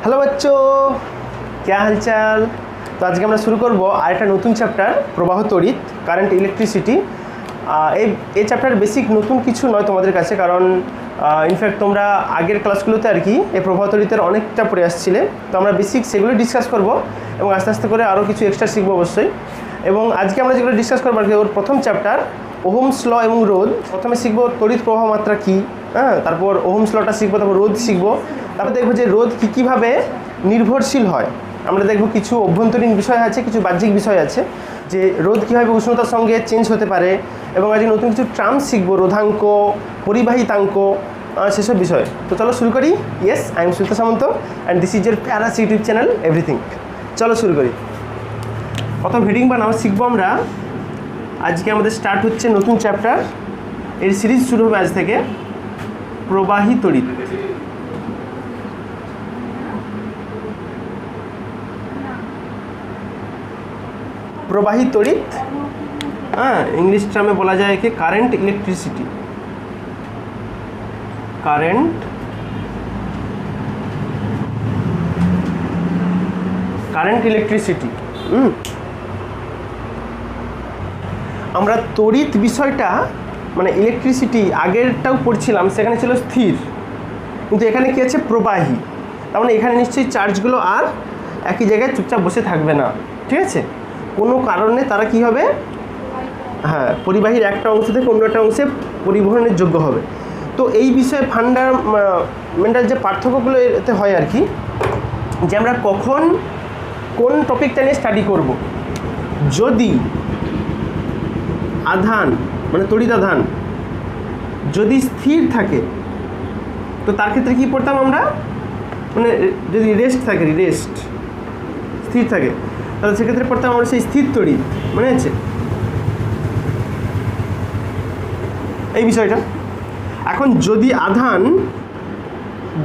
Hello बच्चों, क्या हालचाल। तो आज के আমরা শুরু করব আরেকটা নতুন চ্যাপ্টার প্রবাহ তড়িৎ কারেন্ট ইলেকট্রিসিটি। এই চ্যাপ্টার বেসিক নতুন কিছু নয় তোমাদের কাছে, কারণ ইনফ্যাক্ট তোমরা আগের ক্লাসগুলোতে আর কি এই প্রবাহ তড়িতের অনেকটা পড়ে আসছিলে। তো আমরা বেসিক সেগুলো ডিসকাস করব এবং আস্তে আস্তে করে আরও কিছু এক্সট্রা শিখবো অবশ্যই। এবং আজকে আমরা যেগুলো ডিসকাস করবো আর কি, ওর প্রথম চ্যাপ্টার ওহমস ল এবং রোধ। প্রথমে শিখবো তড়িৎ প্রবাহ মাত্রা কী, হ্যাঁ, তারপর ওহমস লটা শিখবো, তারপর রোধ শিখবো, তারপর দেখবো যে রোধ কীভাবে নির্ভরশীল হয়। আমরা দেখব কিছু অভ্যন্তরীণ বিষয় আছে, কিছু বাহ্যিক বিষয় আছে, যে রোধ কীভাবে উষ্ণতার সঙ্গে চেঞ্জ হতে পারে। এবং আজকে নতুন কিছু টার্মস শিখবো, রোধাঙ্ক, পরিবাহিতাঙ্ক, সেসব বিষয়। তো চলো শুরু করি। Yes, I am Sumit Samanta and this is your Paras YouTube channel everything. চলো শুরু করি। প্রথম হেডিং বা নাম শিখবো আমরা। আজকে আমাদের স্টার্ট হচ্ছে নতুন চ্যাপ্টার, এর সিরিজ শুরু হবে আজ থেকে, প্রবাহী তড়িৎ। প্রবাহী তড়িৎ, হ্যাঁ, ইংলিশ টার্মে বলা যায় কি কারেন্ট ইলেকট্রিসিটি। Current electricity. আমরা তড়িৎ বিষয়টা মানে ইলেকট্রিসিটি আগেরটাও পড়ছিলাম, সেখানে ছিল স্থির, কিন্তু এখানে কি আছে প্রবাহী। তার মানে এখানে নিশ্চয়ই চার্জগুলো আর একই জায়গায় চুপচাপ বসে থাকবে না, ঠিক আছে। কোনো কারণে তারা কি হবে, হ্যাঁ, পরিবাহীর একটা অংশ থেকে অন্য একটা অংশে পরিবহনের যোগ্য হবে। তো এই বিষয়ে ফান্ডামেন্টাল যে পার্থক্যগুলো এতে হয় আর কি, যে আমরা কখন কোন টপিকটা নিয়ে স্টাডি করব। যদি আধান মানে তড়িৎ আধান যদি স্থির থাকে, তো তার ক্ষেত্রে কী পড়তাম আমরা, মানে যদি রেস্ট স্থির থাকে, তাহলে সেক্ষেত্রে পড়তাম আমরা সেই স্থির তড়িৎ, মনে আছে এই বিষয়টা। এখন যদি আধান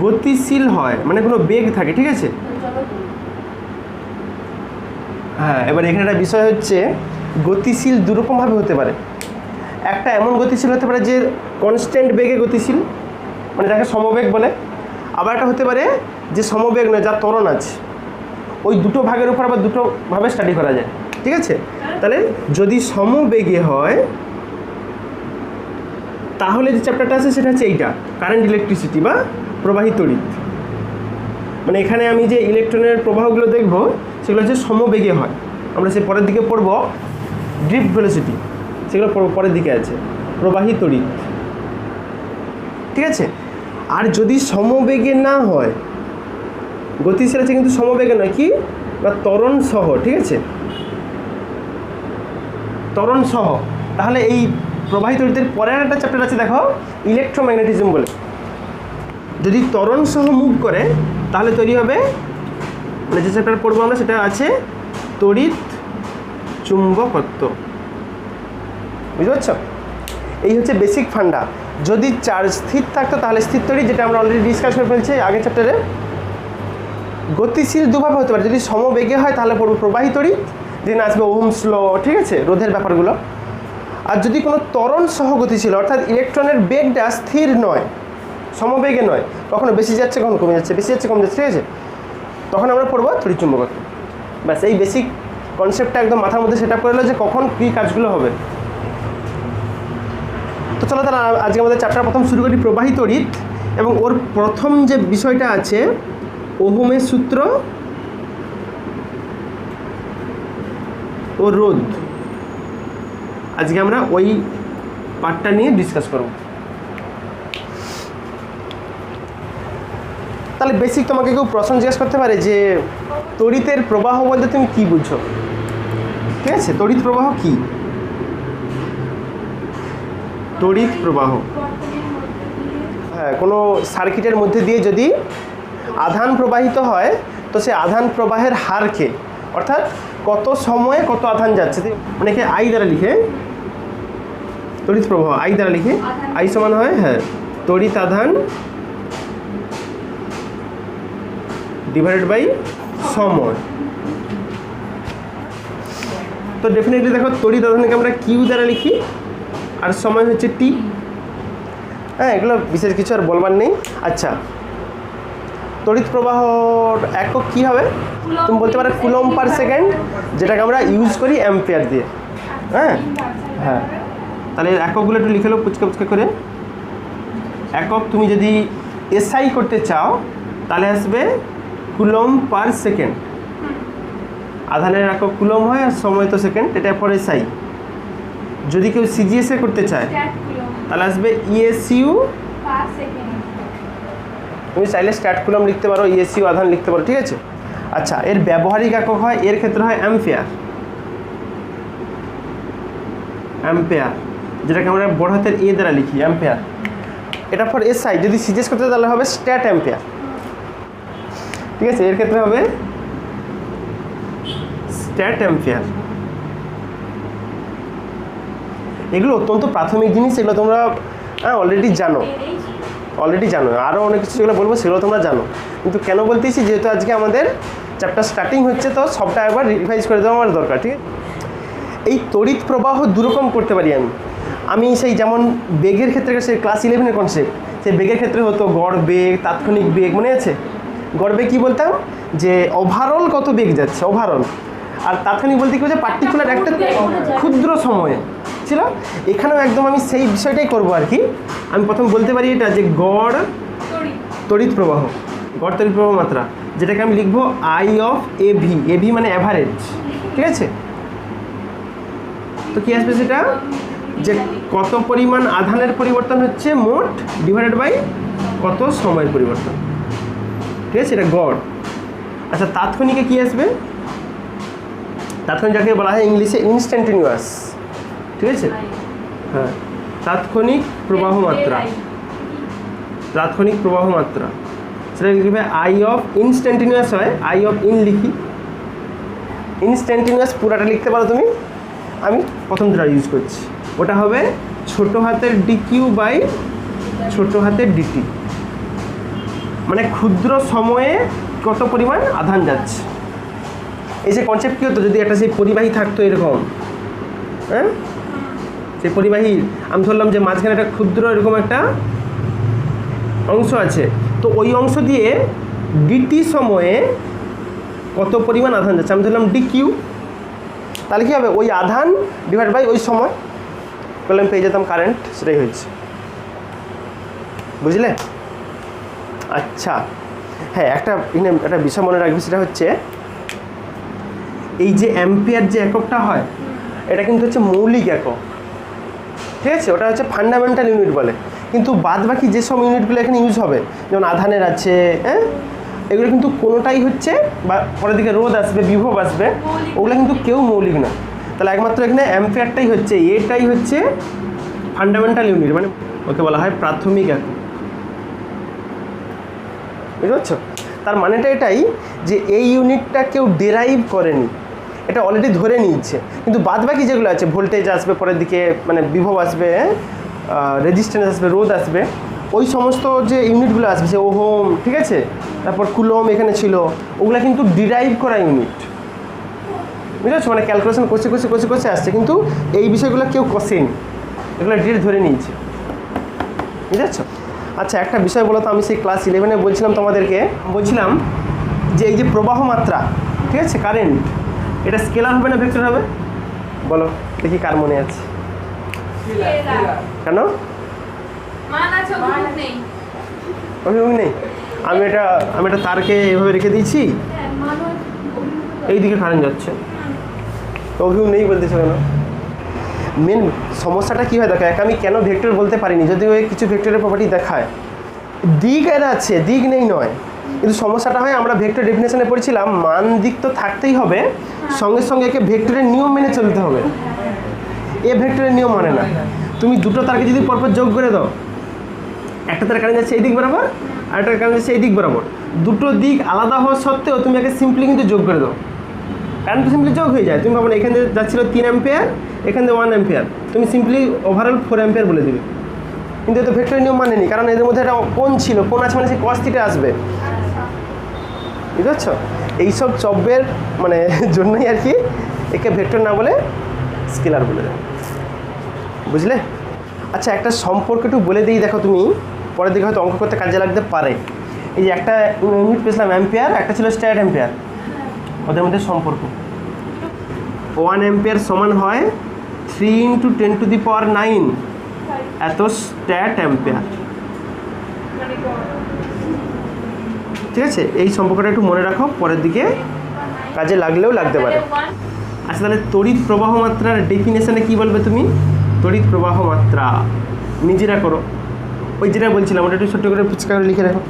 গতিশীল হয়, মানে কোনো বেগ থাকে, ঠিক আছে, হ্যাঁ, এবার এখানে একটা বিষয় হচ্ছে গতিশীল দুরকমভাবে হতে পারে। একটা এমন গতিশীল হতে পারে যে কনস্ট্যান্ট বেগে গতিশীল, মানে যাকে সমবেগ বলে। আবার একটা হতে পারে যে সমবেগ নয়, যার ত্বরণ আছে। ওই দুটো ভাগের উপর আবার দুটোভাবে স্টাডি করা যায়, ঠিক আছে। তাহলে যদি সমবেগে হয়, তাহলে যে চ্যাপ্টারটা আছে সেটা হচ্ছে এইটা, কারেন্ট ইলেকট্রিসিটি বা প্রবাহী তড়িৎ। মানে এখানে আমি যে ইলেকট্রনের প্রবাহগুলো দেখব সেগুলো হচ্ছে সমবেগে হয়। আমরা সে পরের দিকে পড়ব ড্রিফট ভেলোসিটি, সেগুলো পরের দিকে আছে, প্রবাহী তড়িৎ, ঠিক আছে। আর যদি সমবেগে না হয়, গতিশীল আছে কিন্তু সমবেগে নয়, কি বা ত্বরণ সহ, ঠিক আছে, ত্বরণ সহ, তাহলে এই প্রবাহী তড়িতের পরের একটা চ্যাপ্টার আছে দেখো, ইলেকট্রোম্যাগনেটিজম বলে। যদি ত্বরণ সহ মুভ করে তাহলে তৈরি হবে, মানে যে চ্যাপ্টার পড়বো আমরা সেটা আছে তড়িৎ চুম্বকত্ব। বুঝতে পারছো? এই হচ্ছে বেসিক ফান্ডা। যদি চার্জ স্থির থাকতো তাহলে স্থির তড়িৎ, যেটা আমরা অলরেডি ডিসকাস করে ফেলছি আগের চ্যাপ্টারে। গতিশীল দুভাবে হতে পারে, যদি সমবেগে হয় তাহলে পড়বো প্রবাহী তড়িৎ, যেখানে আসবে ওহমস ল, ঠিক আছে, রোধের ব্যাপারগুলো। আর যদি কোনো ত্বরণ সহ গতিশীল, অর্থাৎ ইলেকট্রনের বেগটা স্থির নয়, সমবেগে নয়, কখনো বেশি যাচ্ছে কখনো কমে যাচ্ছে, বেশি যাচ্ছে কমে যাচ্ছে, ঠিক আছে, তখন আমরা পড়বো তড়িৎ চুম্বকত্ব। ব্যাস, এই বেসিক কনসেপ্টটা একদম মাথার মধ্যে সেট আপ করে এলো যে কখন কী কাজগুলো হবে। তো চলো তাহলে আজকে আমাদের চ্যাপ্টার প্রথম শুরু করি, প্রবাহী তড়িৎ। এবং ওর প্রথম যে বিষয়টা আছে ওহমের সূত্র ও রোধ, আজকে আমরা ওই পার্টটা নিয়ে ডিসকাস করব। তাহলে বেসিক তোমাকে কেউ প্রশ্ন জিজ্ঞেস করতে পারে যে তড়িতের প্রবাহ বলতে তুমি কি বুঝছো, ঠিক আছে, তড়িৎ প্রবাহ কি? তড়িৎ প্রবাহ, হ্যাঁ, কোনো সার্কিটের মধ্যে দিয়ে যদি আধান প্রবাহিত হয়, তো সে আধান প্রবাহের হারকে, অর্থাৎ কত সময়ে কত আধান যাচ্ছে, অনেকে আই দ্বারা লিখে, তড়িৎ প্রবাহ আই দ্বারা লিখে, আই সমান হয়, হ্যাঁ, তড়িৎ আধান ডিভাইডেড বাই সময়। তো ডেফিনেটলি দেখো তড়িৎ আধানকে আমরা কিউ দ্বারা লিখি, আর সময় হচ্ছে টি। হ্যাঁ, এগুলো বিশেষ কিছু আর বলবার নেই। আচ্ছা, তড়িৎ প্রবাহর একক কী হবে? তুমি বলতে পারো কুলম পার সেকেন্ড, যেটাকে আমরা ইউজ করি অ্যাম্পিয়ার দিয়ে। হ্যাঁ হ্যাঁ, তাহলে এর এককগুলো একটু লিখে লো পুচকে পুচকে করে। একক তুমি যদি এসআই করতে চাও তাহলে আসবে কুলম পার সেকেন্ড। আধানের একক কুলম হয় আর সময় তো সেকেন্ড, এটা পর এসআই। যদি কেউ সিজিএসএ করতে চায় তাহলে আসবে ইএসইউ। তুমি চাইলে স্ট্যাট কুলম লিখতে পারো, ইএসইউ আধান লিখতে পারো, ঠিক আছে। আচ্ছা, এর ব্যবহারিক একক হয়, এর ক্ষেত্রে হয় অ্যাম্পিয়ার। অ্যাম্পিয়ার, যেটাকে আমরা বড় হাতের এ দ্বারা লিখি, অ্যাম্পিয়ার। এটা পর এসআই, যদি সিজিএস করতে তাহলে হবে স্ট্যাট অ্যাম্পিয়ার, ঠিক আছে। এর ক্ষেত্রে হবে স্ট্যাট অ্যাম্পিয়ার। এগুলো অত্যন্ত প্রাথমিক জিনিস, এগুলো তোমরা অলরেডি জানো, আরও অনেক কিছু যেগুলো বলবো সেগুলো তোমরা জানো, কিন্তু কেন বলতেছি, যেহেতু আজকে আমাদের চ্যাপ্টার স্টার্টিং হচ্ছে, তো সবটা একবার রিভাইজ করে দেওয়া আমার দরকার, ঠিক আছে। এই তড়িৎ প্রবাহ দুরকম করতে পারি আমি সেই যেমন বেগের ক্ষেত্রে, সেই ক্লাস 11-এর কনসেপ্ট, সেই বেগের ক্ষেত্রে হতো গড় বেগ, তাৎক্ষণিক বেগ, মনে আছে? গড় বেগ কী বলতাম, যে ওভারঅল কত বেগ যাচ্ছে, ওভারঅল। আর তাৎক্ষণিক বলতে কী হচ্ছে, পার্টিকুলার একটা ক্ষুদ্র সময়ে ছিল। এখানেও একদম আমি সেই বিষয়টাই করবো আর কি। আমি প্রথম বলতে পারি এটা, যে গড় তড়িৎ প্রবাহ, গড় তড়িৎ প্রবাহ মাত্রা, যেটাকে আমি লিখবো আই অফ এভি। এভি মানে অ্যাভারেজ, ঠিক আছে। তো কী আসবে সেটা, যে কত পরিমাণ আধানের পরিবর্তন হচ্ছে মোট ডিভাইডেড বাই কত সময়ের পরিবর্তন, ঠিক আছে, এটা গড়। আচ্ছা, তাৎক্ষণিকে কী আসবে? তাৎক্ষণিক যাকে বলা হয় ইংলিশে ইনস্ট্যান্টেনিয়াস, ঠিক আছে। হ্যাঁ, তাৎক্ষণিক প্রবাহ মাত্রা, তাৎক্ষণিক প্রবাহ মাত্রা, সেটা লিখবে আই অফ ইনস্ট্যান্টেনিয়াস হয়, আই অফ ইন লিখি। ইনস্ট্যান্টেনিয়াস পুরাটা লিখতে পারো তুমি, আমি প্রথম দুটা ইউজ করছি। ওটা হবে ছোট হাতের ডিকিউ বাই ছোট হাতের ডিটি, মানে ক্ষুদ্র সময়ে কত পরিমাণ আধান যাচ্ছে। এই যে কনসেপ্ট কী হতো, যদি একটা সেই পরিবাহী থাকতো এরকম, হ্যাঁ, সেই পরিবাহী আমি ধরলাম যে মাঝখানে একটা ক্ষুদ্র এরকম একটা অংশ আছে, তো ওই অংশ দিয়ে ডিটি সময়ে কত পরিমাণ আধান যাচ্ছে আমি ধরলাম ডিকিউ, তাহলে কী হবে, ওই আধান ডিভাইড বাই ওই সময় করলে আমি পেয়ে যেতাম কারেন্ট, সেটাই হয়েছে, বুঝলে? আচ্ছা, হ্যাঁ, একটা বিষয় মনে রাখবি, সেটা হচ্ছে এই যে অ্যাম্পিয়ার যে এককটা হয়, এটা কিন্তু হচ্ছে মৌলিক একক, ঠিক আছে। ওটা হচ্ছে ফান্ডামেন্টাল ইউনিট বলে, কিন্তু বাদ বাকি যেসব ইউনিটগুলো এখানে ইউজ হবে, যেমন আধানের আছে, হ্যাঁ, এগুলো কিন্তু কোনোটাই হচ্ছে, বা পরের দিকে রোধ আসবে, বিভব আসবে, ওগুলো কিন্তু কেউ মৌলিক না। তাহলে একমাত্র এখানে অ্যাম্পিয়ারটাই হচ্ছে, এটাই হচ্ছে ফান্ডামেন্টাল ইউনিট, মানে ওকে বলা হয় প্রাথমিক একক, বুঝতে পারছো? তার মানেটা এটাই যে এই ইউনিটটা কেউ ডেরাইভ করেনি, এটা অলরেডি ধরে নিয়েছে, কিন্তু বাদ বাকি যেগুলো আছে, ভোল্টেজ আসবে পরের দিকে, মানে বিভব আসবে, রেজিস্ট্যান্স আসবে, রোধ আসবে, ওই সমস্ত যে ইউনিটগুলো আসবে, সে ওহম, ঠিক আছে, তারপর কুলম এখানে ছিল, ওগুলো কিন্তু ডিরাইভ করা ইউনিট, বুঝতে পারছো? মানে ক্যালকুলেশন কষে আসছে, কিন্তু এই বিষয়গুলো কেউ কষেনি, এগুলো ডিরেক্ট ধরে নিয়েছে, বুঝতে পারছো? আচ্ছা, একটা বিষয় বলো তো, আমি সেই ক্লাস 11-এ বলছিলাম তোমাদেরকে, বলছিলাম যে এই যে প্রবাহ মাত্রা, ঠিক আছে, কারেন্ট, এটা স্কেলার হবে না ভেক্টর হবে? বলো দেখি কার মনে আছে। কেন? অভিমুখ নেই? আমি এটা তারকে এভাবে রেখে দিয়েছি, এই দিকে কারেন্ট যাচ্ছে, অভিমুখ নেই বলতেছে কেন? মেন সমস্যাটা কী হয় দেখো, আমি কেন ভেক্টর বলতে পারিনি, যদিও কিছু ভেক্টরের প্রপার্টি দেখায় দিক এর আছে, দিক নেই নয়, কিন্তু সমস্যাটা হয়, আমরা ভেক্টর ডেফিনেশনে পড়েছিলাম মান দিক তো থাকতেই হবে, সঙ্গে সঙ্গে একে ভেক্টরের নিয়ম মেনে চলতে হবে। এ ভেক্টরের নিয়ম মানে না, তুমি দুটো তারকে যদি পরপর যোগ করে দাও, একটা তার কারেন্ট যাচ্ছে এই দিক বরাবর, আর একটা কারেন্ট যাচ্ছে এই দিক বরাবর, দুটো দিক আলাদা হওয়া সত্ত্বেও তুমি একে সিম্পলি কিন্তু যোগ করে দাও, কারেন্ট তো সিম্পলি যোগ হয়ে যায়। তুমি ভাবো না এখানে যাচ্ছিল 3 অ্যাম্পিয়ার, এখানে 1 অ্যাম্পিয়ার, তুমি সিম্পলি ওভারঅল 4 অ্যাম্পিয়ার বলে দিবে, কিন্তু এটা ভেক্টরের নিয়ম মানেনি, কারণ এদের মধ্যে একটা কোণ ছিল, কোণ আছে মানে সেই cos θ আসবে, বুঝতে পারছো? এইসব চব্যের মানে জন্যই আর কি একে ভেক্টর না বলে স্কেলার বলে দেয়, বুঝলে? আচ্ছা, একটা সম্পর্ক একটু বলে দিই, দেখো তুমি পরের দিকে হয়তো অঙ্ক করতে কাজে লাগতে পারে। এই যে একটা ইউনিট পেয়েছিলাম অ্যাম্পিয়ার, একটা ছিল স্ট্যাট অ্যাম্পিয়ার, ওদের মধ্যে সম্পর্ক 1 অ্যাম্পিয়ার সমান হয় 3 × 10⁹ এত স্ট্যাট অ্যাম্পিয়ার। ঠিক আছে, এই সম্পর্কটা একটু মনে রাখো, পরের দিকে কাজে লাগলেও লাগতে পারে। আচ্ছা, তাহলে তড়িৎ প্রবাহ মাত্রার ডেফিনেশনে কি বলবে তুমি? তড়িৎ প্রবাহ মাত্রা নিজেরা করো, ওই যেটা বলছিলাম ওটা একটু ছোট্ট করে পুচকা করে লিখে রাখো।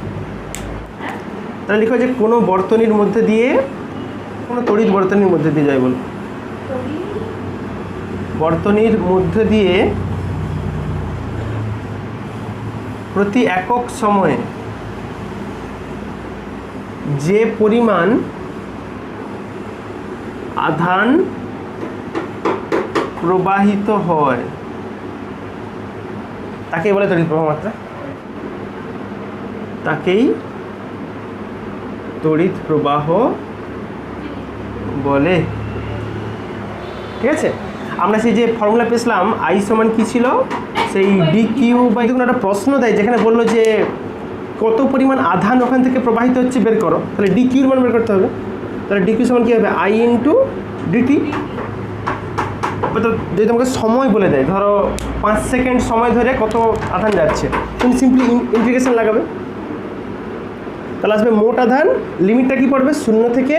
তাহলে লিখো যে কোনো বর্তনীর মধ্যে দিয়ে, কোনো তড়িৎ বর্তনীর মধ্যে দিয়ে যায় বল, বর্তনীর মধ্যে দিয়ে প্রতি একক সময়ে যে পরিমাণ আধান প্রবাহিত হয় তাকেই বলে তড়িৎ প্রবাহ মাত্রা, তাকেই তড়িৎ প্রবাহ বলে। ঠিক আছে, আমরা সেই যে ফর্মুলা পেয়েছিলাম আই সমান কী ছিল, সেই ডি কিউ বা দেখুন একটা প্রশ্ন দেয় যেখানে বললো যে কত পরিমাণ আধান ওখান থেকে প্রবাহিত হচ্ছে বের করো, তাহলে ডি কিউর মান বের করতে হবে। তাহলে ডি কিউ সমান কী হবে, আই ইন্টু ডিটি। যদি তোমাকে সময় বলে দেয়, ধরো 5 সেকেন্ড সময় ধরে কত আধান যাচ্ছে, তুমি সিম্পলি ইন্টিগ্রেশন লাগাবে, তাহলে আসবে মোট আধান, লিমিটটা কি পড়বে 0 থেকে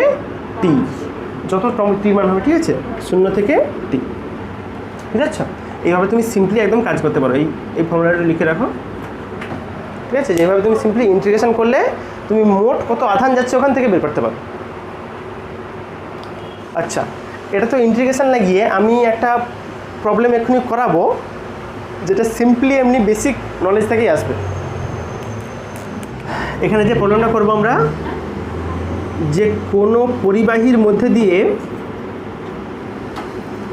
টি, যত টি মান হবে। ঠিক আছে, 0 থেকে টি, ঠিক আছে। এইভাবে তুমি সিম্পলি একদম কাজ করতে পারো, এই ফর্মুলাটা লিখে রাখো। ঠিক আছে, যেভাবে তুমি সিম্পলি ইন্টিগ্রেশন করলে তুমি মোট কত আধান যাচ্ছে ওখান থেকে বের করতে পারো। আচ্ছা, এটা তো ইন্টিগ্রেশন লাগিয়ে আমি একটা প্রবলেম এক্ষুনি করাবো, যেটা সিম্পলি এমনি বেসিক নলেজ থেকেই আসবে। এখানে যে প্রবলেমটা করবো আমরা, যে কোনো পরিবাহীর মধ্যে দিয়ে,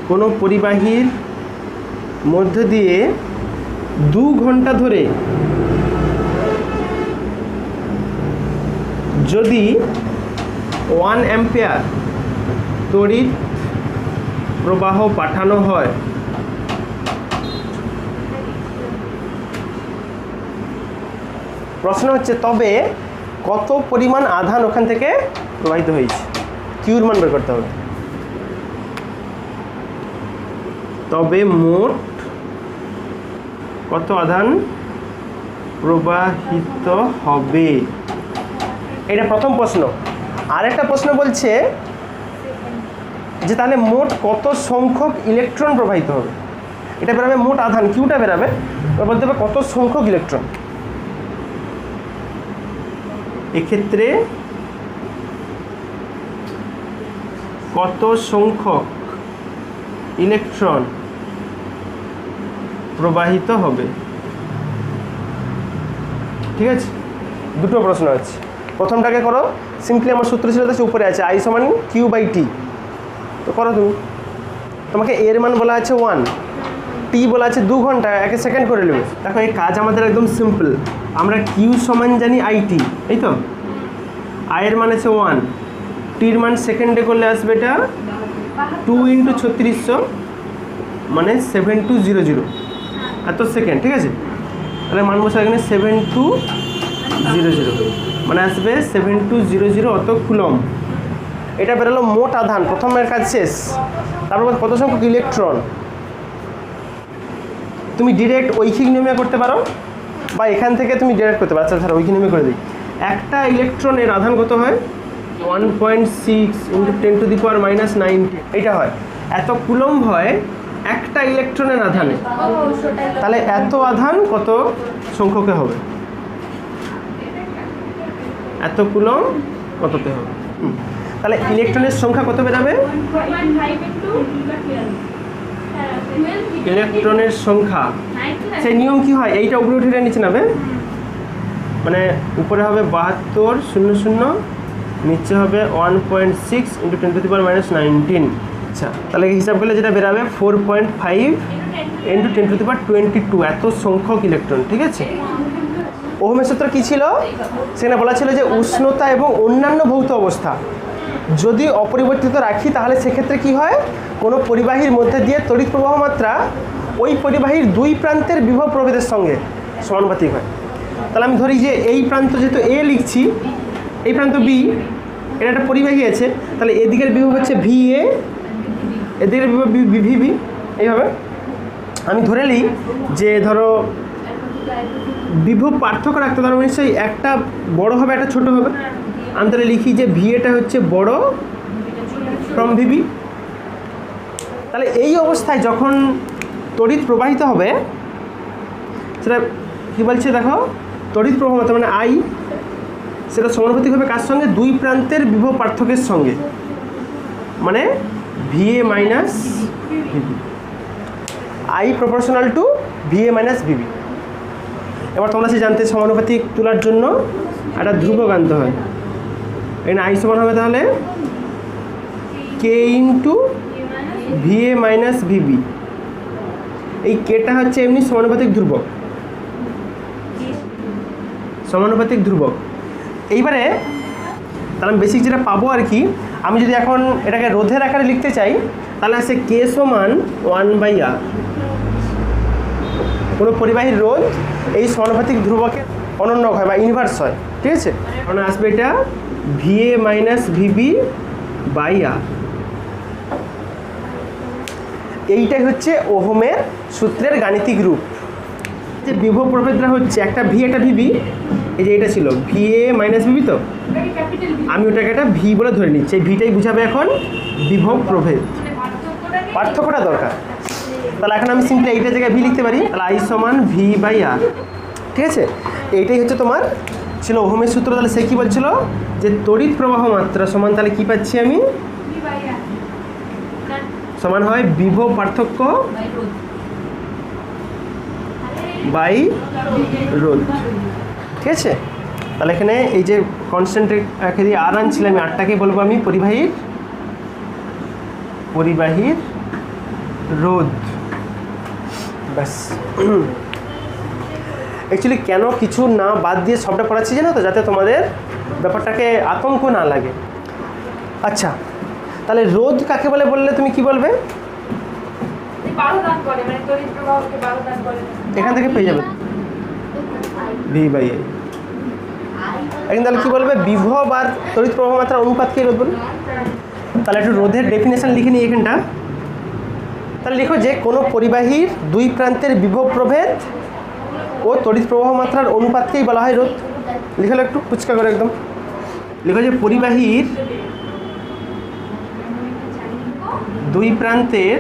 কোনো পরিবাহীর মধ্যে দিয়ে 2 ঘন্টা ধরে যদি 1 অ্যাম্পিয়ার তড়িৎ প্রবাহ পাঠানো হয়, প্রশ্ন হচ্ছে তবে কত পরিমাণ আধান ওখান থেকে প্রবাহিত হয়েছে, কিউর মান বের করতে হবে। তবে মোট কত আধান প্রবাহিত হবে, এটা প্রথম প্রশ্ন। আরেকটা প্রশ্ন বলছে যে তাহলে মোট কত সংখ্যক ইলেকট্রন প্রবাহিত হবে, এটা বেরাবে মোট আধান, কিউটা বেরাবে, বলতে হবে কত সংখ্যক ইলেকট্রন। এক্ষেত্রে কত সংখ্যক ইলেকট্রন প্রবাহিত হবে। ঠিক আছে, দুটো প্রশ্ন আছে। প্রথমটাকে করো, সিম্পলি আমার সূত্র ছিল তো উপরে আছে আই সমান কিউ বাই টি, তো করো তুমি। তোমাকে এর মান বলা আছে 1, টি বলা আছে 2 ঘন্টা, 1 সেকেন্ড করে নেবে। দেখো এই কাজ আমাদের একদম সিম্পল, আমরা কিউ সমান জানি আই টি, এই তো আয়ের মান আছে 1, টির মান সেকেন্ডে করলে আসবে এটা 2 × 3600 মানে 7200 এত সেকেন্ড। ঠিক আছে, তাহলে মান বসে এখানে 7200 মানে আসবে 7200 অত কুলম। এটা বেরোলো মোট আধান, প্রথমের কাজ শেষ। তারপর কত সংখ্যক ইলেকট্রন, তুমি ডিরেক্ট ঐখিক নিয়মে করতে পারো বা এখান থেকে তুমি ডিরেক্ট করতে পারো। আচ্ছা স্যার ঐখিক নিয়মে করে দিই। একটা ইলেকট্রনের আধান কত হয় 1.6 × 10⁻⁻90 এইটা হয়, এত কুলম হয় একটা ইলেকট্রনের আধানে, তাহলে এত আধান কত সংখ্যকে হবে, এত কুলম কততে হবে। তাহলে ইলেকট্রনের সংখ্যা কত বেরাবে, ইলেকট্রনের সংখ্যা সেই নিয়ম কি হয়, এইটা উপরে উঠে নিচে নামবে, মানে উপরে হবে 7200, নিচে হবে 1.6 × 10⁻⁻19। আচ্ছা, তাহলে হিসাব করলে যেটা বেরাবে 4.5 × 10⁻22 এত সংখ্যক ইলেকট্রন। ঠিক আছে, ওহমের সূত্র কী ছিল, সেখানে বলা ছিল যে উষ্ণতা এবং অন্যান্য ভৌত অবস্থা যদি অপরিবর্তিত রাখি তাহলে সেক্ষেত্রে কি হয়, কোনো পরিবাহীর মধ্যে দিয়ে তড়িৎ প্রবাহ মাত্রা ওই পরিবাহীর 2 প্রান্তের বিভব প্রভেদের সঙ্গে সমানুপাতিক হয়। তাহলে আমি ধরি যে এই প্রান্ত যেহেতু এ লিখছি, এই প্রান্ত বি, এটা একটা পরিবাহী আছে, তাহলে এদিকের বিভব হচ্ছে ভি এ, এদিকের বিভব ভি বি। এইভাবে আমি ধরে নিই যে ধরো বিভব পার্থক্য রাখতে, ধরো নিশ্চয়ই একটা বড় হবে একটা ছোট হবে। আমি তাহলে লিখি যে ভি এটা হচ্ছে বড় ফ্রম ভিবি। তাহলে এই অবস্থায় যখন তড়িৎ প্রবাহিত হবে সেটা কী বলছে দেখো, তড়িৎ প্রবাহ মানে আই, সেটা সমানুপাতিক হবে কার সঙ্গে, দুই প্রান্তের বিভব পার্থক্যের সঙ্গে, মানে V A minus V B, I proportional to V A minus V B. এবার তোমরা সে জানতে সমানুপাতিক তোলার জন্য একটা ধ্রুবক আনতে হয়। এখানে আই সমান হবে তাহলে কে ইন্টু ভিএ মাইনাস ভিবি। এই কেটা হচ্ছে এমনি সমানুপাতিক ধ্রুবক, সমানুপাতিক ধ্রুবক। এইবারে তাহলে আমি বেসিক যেটা পাবো আর কি, আমি যদি এখন এটাকে রোধের আকারে লিখতে চাই তাহলে আছে কে সমান 1/r। কোনো পরিবাহীর রোধ এই সমানুপাতিক ধ্রুবকের অনন্য হয় বা ইনভার্স হয়, ঠিক আছে। মানে আসবে এটা ভিএ মাইনাস ভিবি বাই আর। এইটাই হচ্ছে ওহমের সূত্রের গাণিতিক রূপ। যে বিভব প্রভেদটা হচ্ছে একটা ভি একটা ভিবি, এই যে এটা ছিল ভিএ মাইনাস ভিবি, তো আমি ওটাকে একটা ভি বলে ধরে নিচ্ছি। এই ভিটাই বুঝাবে এখন বিভব প্রভেদ, পার্থক্যটা দরকার। তাহলে এখন আমি সিম্পলি এইটার জায়গায় ভি লিখতে পারি, তাহলে আই সমান ভি বাই আর, ঠিক আছে। এইটাই হচ্ছে তোমার ছিল ওহমের সূত্র। তাহলে সে কী বলছিল যে তড়িৎ প্রবাহ মাত্রা সমান, তাহলে কী পাচ্ছি আমি, সমান হয় বিভব পার্থক্য বাই রোধ, ঠিক আছে। তাহলে এখানে এই যে কনস্ট্যান্ট রেখে দিয়ে আর আনছিলাম, আমি আরটাকে বলবো আমি পরিবাহীর রোধ, ব্যাস। অ্যাকচুয়ালি কেন কিছু না বাদ দিয়ে সবটা পড়াচ্ছি জানো তো, যাতে তোমাদের ব্যাপারটাকে আতঙ্ক না লাগে। আচ্ছা, তাহলে রোধ কাকে বলে বললে তুমি কি বলবে? এখান থেকে পেয়ে যাবে ভি বাই আই। এখন তাহলে কী বলবে, বিভব আর তড়িৎ প্রবাহ মাত্রার অনুপাতকে রোধ বলে। তাহলে একটু রোধের ডেফিনেশন লিখে নিই এখানটা। তাহলে লিখো যে কোনো পরিবাহীর দুই প্রান্তের বিভব প্রভেদ ও তড়িৎ প্রবাহ মাত্রার অনুপাতকেই বলা হয় রোধ। লিখলো একটু পুচকা করে একদম, লিখো যে পরিবাহীর দুই প্রান্তের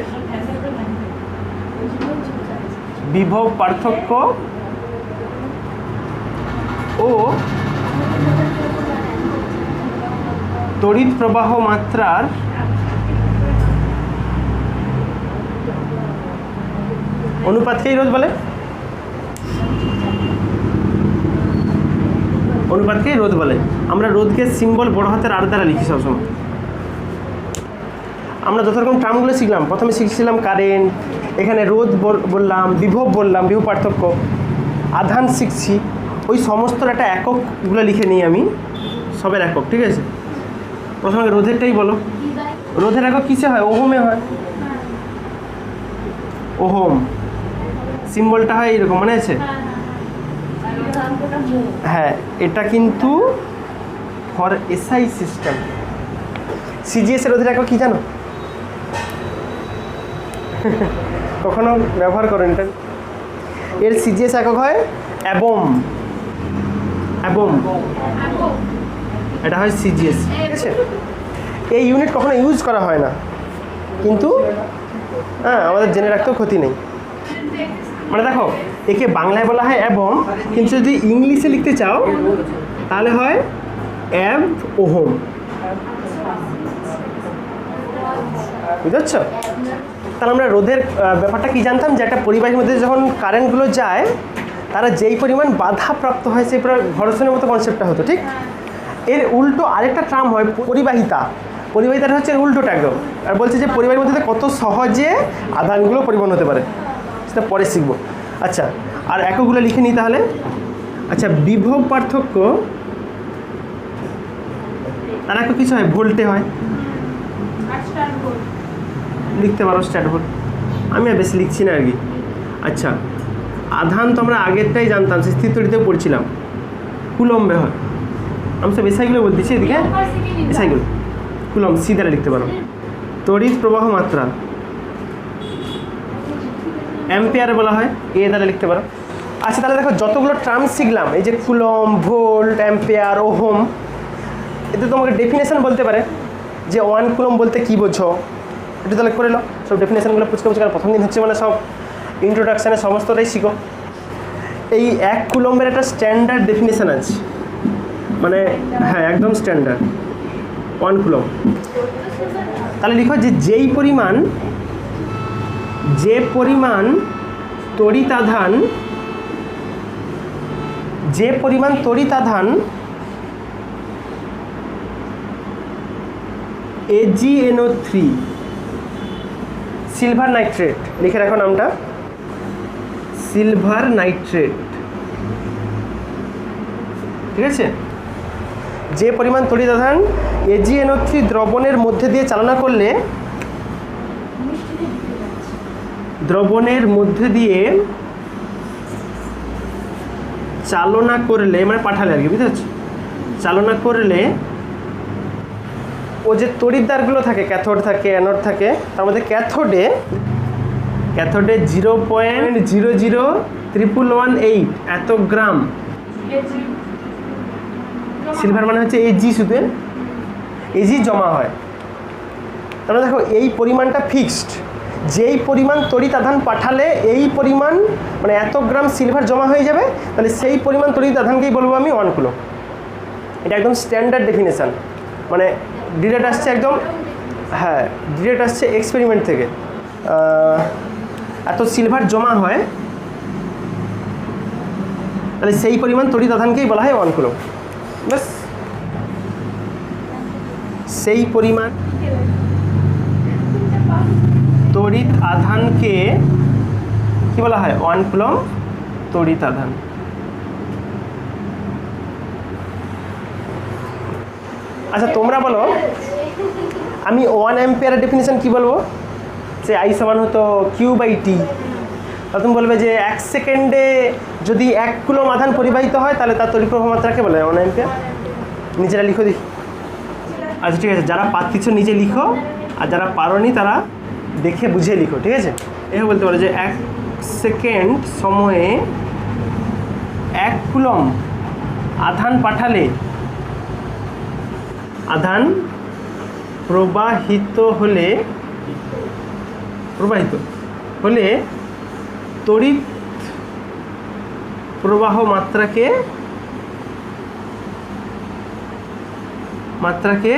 বিভব পার্থক্য ও তড়িৎ প্রবাহ মাত্রার অনুপাতকেই রোধ বলে, অনুপাতকেই রোধ বলে। আমরা রোধকে সিম্বল বড় হাতের আর দ্বারা লিখি সবসময়। আমরা যত রকম টার্মগুলো শিখলাম, প্রথমে শিখছিলাম কারেন্ট, এখানে রোধ বললাম, বিভব বললাম, বিভব পার্থক্য, আধান শিখছি, ওই সমস্ত একটা এককগুলো লিখে নিই আমি, সবের একক, ঠিক আছে। প্রথমে রোধেরটাই বলো, রোধের একক কিসে হয়? ওহমে হয়। ওহম সিম্বলটা হয় এরকম, মনে আছে? হ্যাঁ, এটা কিন্তু ফর এসআই সিস্টেম। সিজিএস এর রোধের একক কি জানো? কখনো ব্যবহার করেন এটা? এর সিজিএস একক হয় অ্যাবম, অ্যাবম, এটা হয় সিজিএস, ঠিক আছে। এই ইউনিট কখনো ইউজ করা হয় না, কিন্তু হ্যাঁ আমাদের জেনে রাখতেও ক্ষতি নেই। মানে দেখো, একে বাংলায় বলা হয় অ্যাবম, কিন্তু যদি ইংলিশে লিখতে চাও তাহলে হয় অ্যাব ওহম, বুঝতে পারছো? তাহলে আমরা রোধের ব্যাপারটা কি জানতাম, যে একটা পরিবাহীর মধ্যে যখন কারেন্টগুলো যায় তারা যেই পরিমাণ বাধা প্রাপ্ত হয় সেই ঘর্ষণের মতো কনসেপ্টটা হতো, ঠিক। এর উল্টো আরেকটা টার্ম হয় পরিবাহিতা। পরিবাহিতাটা হচ্ছে উল্টোটা একদম, আর বলছে যে পরিবাহীর মধ্যে কত সহজে আধানগুলো পরিবহন হতে পারে, সেটা পরে শিখবো। আচ্ছা, আর এককগুলো লিখে নিই তাহলে। আচ্ছা, বিভব পার্থক্য তার একক কিছু হয়, ভোল্টে হয়, লিখতে পারো স্ট্যাট ভোল্ট, আমি আর বেশি লিখছি না আর কি। আচ্ছা, আধান তো আমরা আগেরটাই জানতাম, সে স্থির তড়িতেও পড়ছিলাম। কুলম্বে হয়। আমি সব এসআইগুলো বলতেছি, এদিকে এসআইগুলো কুলম সি দ্বারা লিখতে পারো। তড়িৎ প্রবাহ মাত্রা অ্যাম্পিয়ারে বলা হয়, এ দ্বারা লিখতে পারো। আচ্ছা তাহলে দেখো যতগুলো টার্ম শিখলাম, এই যে কুলম, ভোল্ট, অ্যাম্পিয়ার, ওহম, এতে তোমাকে ডেফিনেশন বলতে পারে যে 1 কুলম বলতে কী বোঝো, এটা তাহলে করে নাও। সব ডেফিনেশনগুলো পুচকে পুচকে প্রথম দিন হচ্ছে মানে সব ইন্ট্রোডাকশানে সমস্তটাই শিখো। এই 1 কুলম্বের একটা স্ট্যান্ডার্ড ডেফিনেশন আছে, মানে হ্যাঁ একদম স্ট্যান্ডার্ড 1 কুলম। তাহলে লিখো যে যে পরিমাণ তড়িৎ আধান AgNO3 সিলভার নাইট্রেট, লিখে রাখো নামটা, সিলভার নাইট্রেট, ঠিক আছে। যে পরিমাণ তড়িৎ আধান AgNO3 দ্রবণের মধ্যে দিয়ে চালনা করলে মানে পাঠালে আর কি, বুঝতে পারছো, চালনা করলে ও যে তড়িৎদ্বারগুলো থাকে, ক্যাথোড থাকে, অ্যানোড থাকে, তার মধ্যে ক্যাথোডে 0.001118 এত গ্রাম সিলভার মানে হচ্ছে Ag, শুধু Ag জমা হয়। তাহলে দেখো এই পরিমাণটা ফিক্সড, যেই পরিমাণ তড়িৎ আধান পাঠালে এই পরিমাণ মানে এত গ্রাম সিলভার জমা হয়ে যাবে, তাহলে সেই পরিমাণ তড়িৎ আধানকেই বলবো আমি 1 কুলম। এটা একদম স্ট্যান্ডার্ড ডেফিনেশান, মানে ডিরেক্ট আসছে একদম, হ্যাঁ ডিরেক্ট আসছে এক্সপেরিমেন্ট থেকে। এত সিলভার জমা হয় তাহলে সেই পরিমাণ তড়িৎ আধানকেই বলা হয় 1 কুলম। ব্যাস, সেই পরিমাণ তড়িৎ আধানকে কি বলা হয়? 1 কুলম তড়িৎ আধান। আচ্ছা তোমরা বলো, আমি 1 অ্যাম্পিয়ারের ডেফিনিশন কি বলবো? যে I সমান হতো Q/T। তুমি বলবে যে 1 সেকেন্ডে যদি 1 কুলম আধান পরিবাহিত হয় তাহলে তার তড়িৎ প্রবাহ মাত্রাকে বলে 1 অ্যাম্পিয়ার। নিজেরা লিখো দেখি। আচ্ছা ঠিক আছে, যারা পারছ নিজে লিখো, আর যারা পারোনি তারা দেখে বুঝে লিখো, ঠিক আছে? এও বলতে পারো যে 1 সেকেন্ড সময়ে 1 কুলম আধান পাঠালে, আধান প্রবাহিত হলে তড়িৎ প্রবাহ মাত্রাকে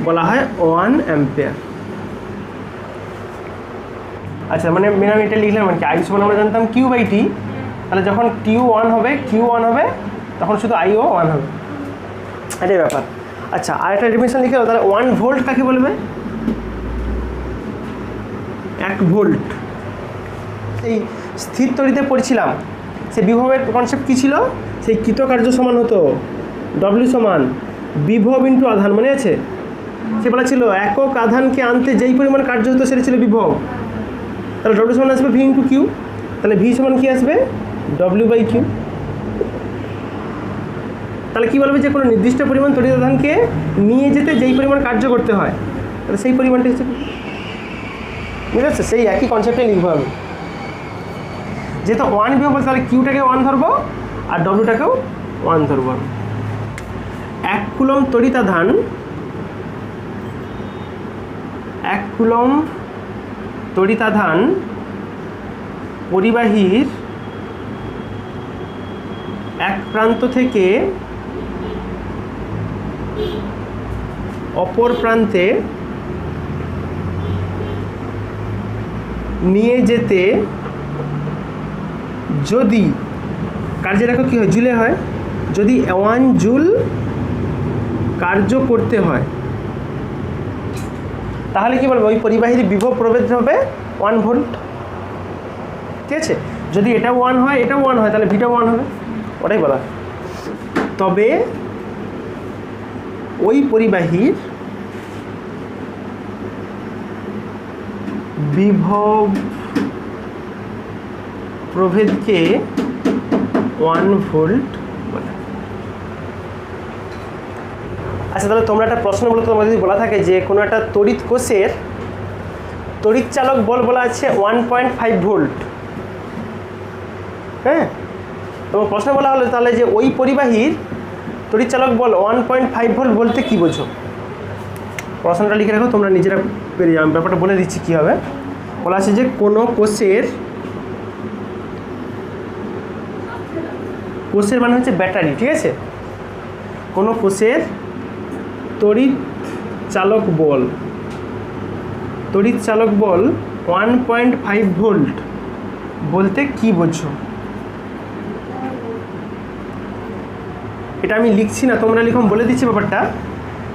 বলা হয় 1 অ্যাম্পিয়ার। আচ্ছা মানে আমি এটা লিখলাম মানে কি, I সমান আমরা জানতাম Q/T, তাহলে যখন Q1 হবে তখন শুধু Iও 1 হবে, এটাই ব্যাপার। আচ্ছা আর একটা ডেফিনিশন লিখে দাও তাহলে। 1 ভোল্ট কাকে বলবে? 1 ভোল্ট। এই স্থির তড়িতে পড়ছিলাম, সেই বিভবের কনসেপ্ট কী ছিল? সেই কৃতকার্য সমান হতো W সমান বিভব ইন্টু আধান, মনে আছে? সে বলা ছিল একক আধানকে আনতে যেই পরিমাণ কার্য হতো সেটা ছিল বিভব। তাহলে W সমান আসবে V ইন্টু Q, তাহলে V সমান কী আসবে? W/Q। তাহলে কী বলবে? যে কোনো নির্দিষ্ট পরিমাণ তড়িৎ আধানকে নিয়ে যেতে যেই পরিমাণ কার্য করতে হয়, তাহলে সেই পরিমাণটা হচ্ছে, বুঝতে পারছো? সেই একই কনসেপ্টে লিখবো আমি। যেহেতু 1 বিভব বলতে তাহলে Qটাকে 1 ধরবো আর Wটাকেও 1 ধরবো। 1 কুলম তড়িৎ আধান, 1 কুলম তড়িৎ আধান পরিবাহীর এক প্রান্ত থেকে অপর প্রান্তে নিয়ে যেতে যদি কার্যের একক কী হয়? জুলে হয়। যদি 1 জুল কার্য করতে হয় তাহলে কি বলবো? ওই পরিবাহীর বিভব প্রভেদ হবে 1 ভোল্ট, ঠিক আছে? যদি এটাও 1 হয় এটাও 1 হয় তাহলে ভিটাও 1 হবে, ওটাই বলা। তবে ওই পরিবাহীর বিভব প্রভেদকে 1 ভোল্ট বলে। আচ্ছা, তাহলে তোমরা একটা প্রশ্ন বলো, তোমার যদি বলা থাকে যে কোনো একটা তড়িৎ কোষের তড়িৎ চালক বল বলা আছে 1.5 ভোল্ট, হ্যাঁ, তোমার প্রশ্ন বলা হলো তাহলে যে ওই পরিবাহীর তড়িৎ চালক বল 1.5 ভোল্ট বলতে কী বোঝো? প্রশ্নটা লিখে রাখো, তোমরা নিজেরা পেরে যাও। আমি ব্যাপারটা বলে দিচ্ছি কী হবে। বলা আছে যে কোনো কোষের মানে হচ্ছে ব্যাটারি, ঠিক আছে? কোনো কোষের তড়িৎ চালক বল 1.5 ভোল্ট বলতে কি বোঝো? এটা আমি লিখছি না, তোমরা লিখো, বলে দিচ্ছি ব্যাপারটা।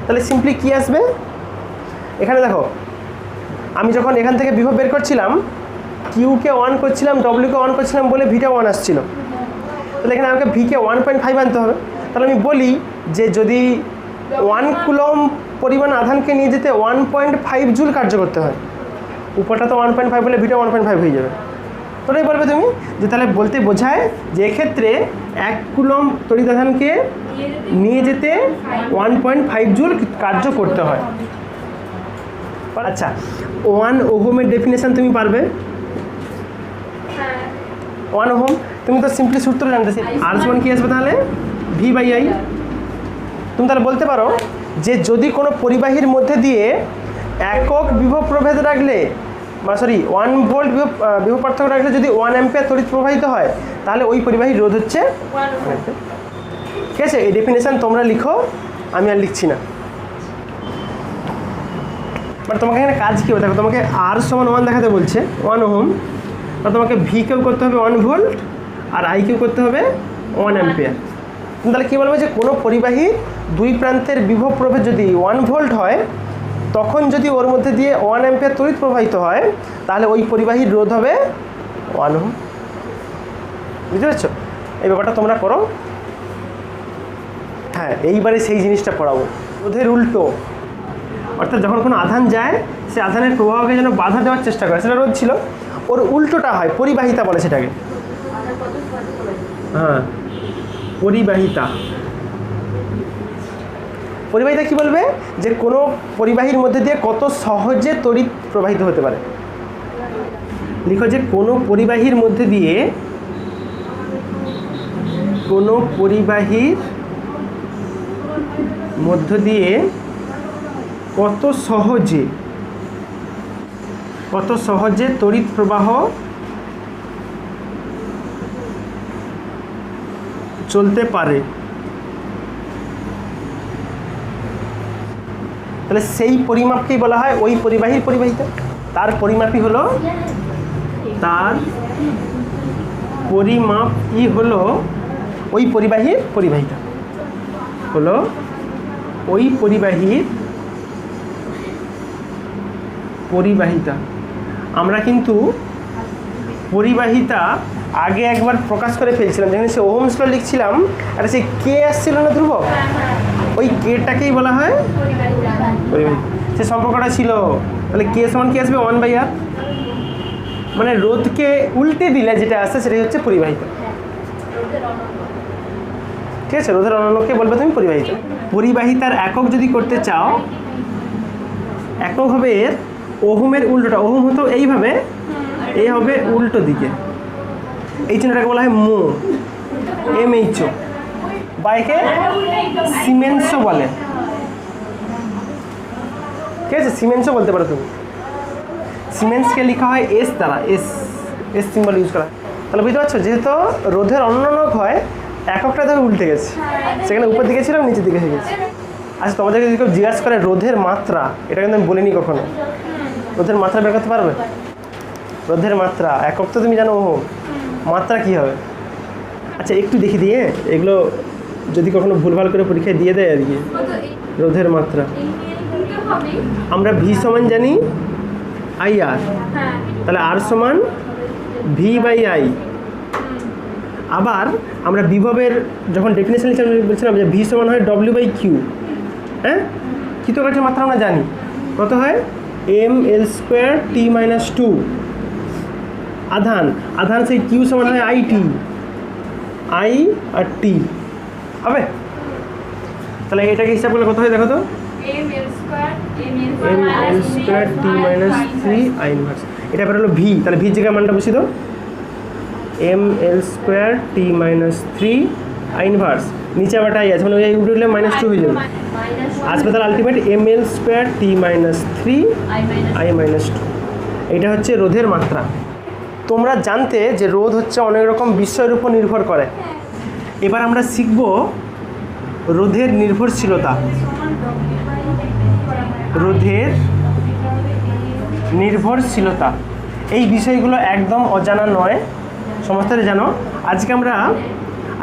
তাহলে সিম্পলি কি আসবে এখানে দেখো, আমি যখন এখান থেকে বিভব বের করছিলাম, কিউকে 1 করছিলাম, ডব্লিউকে 1 করছিলাম বলে ভিটা 1 আসছিল। তাহলে এখানে আমাকে ভিকে 1.5 আনতে হবে। তাহলে আমি বলি যে যদি 1 কুলম পরিমাণ আধানকে নিয়ে যেতে 1.5 জুল কার্য করতে হয়, উপরটা তো 1.5 বলে ভিটা 1.5 হয়ে যাবে। তোরাই বলবে তুমি যে তাহলে বলতে বোঝায় যে এক্ষেত্রে 1 কুলম তড়িৎ আধানকে নিয়ে যেতে 1.5 জুল কার্য করতে হয়। আচ্ছা, 1 ওহমের ডেফিনেশন তুমি পারবে? 1 ওহম তুমি তো সিম্পলি সূত্র জানতেছি, আর সমান কি আসবে তাহলে? V/I। তুমি তাহলে বলতে পারো যে যদি কোনো পরিবাহীর মধ্যে দিয়ে একক বিভব প্রভেদ রাখলে, 1 ভোল্ট বিভব পার্থক্য রাখলে যদি 1 অ্যাম্পিয়ার তড়িৎ প্রবাহিত হয়, তাহলে ওই পরিবাহীর রোধ হচ্ছে 1 অ্যাম্পিয়ার। ঠিক আছে, এই ডেফিনেশন তোমরা লিখো, আমি আর লিখছি না। বাট তোমাকে এখানে কাজ কী হবে দেখো, তোমাকে আর সমান 1 দেখাতে বলছে 1 ওহম, আর তোমাকে ভি কেউ করতে হবে 1 ভোল্ট আর আই কেউ করতে হবে 1 অ্যাম্পিয়ার। তাহলে কী বলবো যে কোনো পরিবাহী দুই প্রান্তের বিভব প্রভেদ যদি 1 ভোল্ট হয়, তখন যদি ওর মধ্যে দিয়ে 1 অ্যাম্পিয়ার তড়িৎ প্রবাহিত হয়, তাহলে ওই পরিবাহীর রোধ হবে 1 ওহম। বুঝতে পারছো? এই ব্যাপারটা তোমরা করো। হ্যাঁ, এইবারে সেই জিনিসটা পড়াবো, রোধের উল্টো। অর্থাৎ যখন কোনো আধান যায়, সে আধানের প্রবাহকে যেন বাধা দেওয়ার চেষ্টা করে, সেটা রোধ ছিল। ওর উল্টোটা হয়, পরিবাহিতা বলে সেটাকে। হ্যাঁ, পরিবাহিতা কি বলবে? যে কোনো পরিবাহীর মধ্যে দিয়ে কত সহজে তড়িৎ প্রবাহিত হতে পারে। লিখো যে কোনো পরিবাহীর মধ্যে দিয়ে কত সহজে তড়িৎ প্রবাহ চলতে পারে। তাহলে সেই পরিমাপকেই বলা হয় ওই পরিবাহীর পরিবাহিতা। তার পরিমাপই হলো ওই পরিবাহীর পরিবাহিতা, হলো ওই পরিবাহীর পরিবাহিতা। আমরা কিন্তু পরিবাহিতা আগে একবার প্রকাশ করে ফেলছিলাম, যেখানে সে ওহমস ল লিখছিলাম, আর সেই কে আসছিল না ধ্রুবক, ওই কেটাকেই বলা হয় পরিবাহিতা। সে সম্পর্কটা ছিল। তাহলে কে সমান কি আসবে? 1/R। মানে রোধকে উল্টে দিলে যেটা আসে সেটাই হচ্ছে পরিবাহিতা। ঠিক আছে, রোধের অনন্যকে বলবে তুমি পরিবাহিতা। পরিবাহিতার একক যদি করতে চাও, একক হবে এর ওহমের উল্টোটা। ওহম হতো এইভাবে, এই হবে উল্টো দিকে, এই চিহ্নটাকে বলা হয় মো, MHO, বা একে সিমেন্সও বলে। ঠিক আছে, সিমেন্সও বলতে পারো তুমি। সিমেন্সকে লেখা হয় এস দ্বারা, এস সিম্বল ইউজ করা। তাহলে বুঝতে পারছো, যেহেতু রোধের অনন্যক হয়, এককটা ধরে উল্টে গেছে, সেখানে উপর দিকে ছিল, নিচের দিকে হয়ে গেছে। আচ্ছা, তোমাদেরকে যদি কেউ জিজ্ঞাসা করে রোধের মাত্রা, এটা কিন্তু আমি বলিনি কখনো। রোধের মাত্রা বের করতে পারবে? রোধের মাত্রা একক তো তুমি জানো, ওহম। মাত্রা কি হবে? আচ্ছা, একটু দেখি দিয়ে, এগুলো যদি কখনো ভুলভাল করে পরীক্ষায় দিয়ে দেয় আর কি। রোধের মাত্রা আমরা ভি সমান জানি IR, তাহলে আর সমান V/I। আবার আমরা বিভবের যখন ডেফিনেশন বলছিলাম যে ভি সমান হয় W/Q। হ্যাঁ, কৃতকার্যের মাত্রা আমরা জানি কত হয়, mL² T-2। আধান সেই Q সমান হয় IT, I আর T হবে। তাহলে এটাকে হিসাব করলে কত হয় দেখো তো, M L square T minus 3 I inverse. এটা বেরোলো ভি, তাহলে ভির জায়গায় মানটা বসিয়ে দাও, M L square T minus 3 I inverse. নিচে আবার টাই আছে, মানে ওই উঠলে -2 হয়ে যাবে, আসবে তার ultimate M L square T minus 3 I minus 2। এটা হচ্ছে রোধের মাত্রা। তোমরা জানতে যে রোধ হচ্ছে অনেক রকম বিষয়ের উপর নির্ভর করে। এবার আমরা শিখব রোধের নির্ভরশীলতা। রোধের নির্ভরশীলতা এই বিষয়গুলো একদম অজানা নয়, সমস্তটাই জানো। আজকে আমরা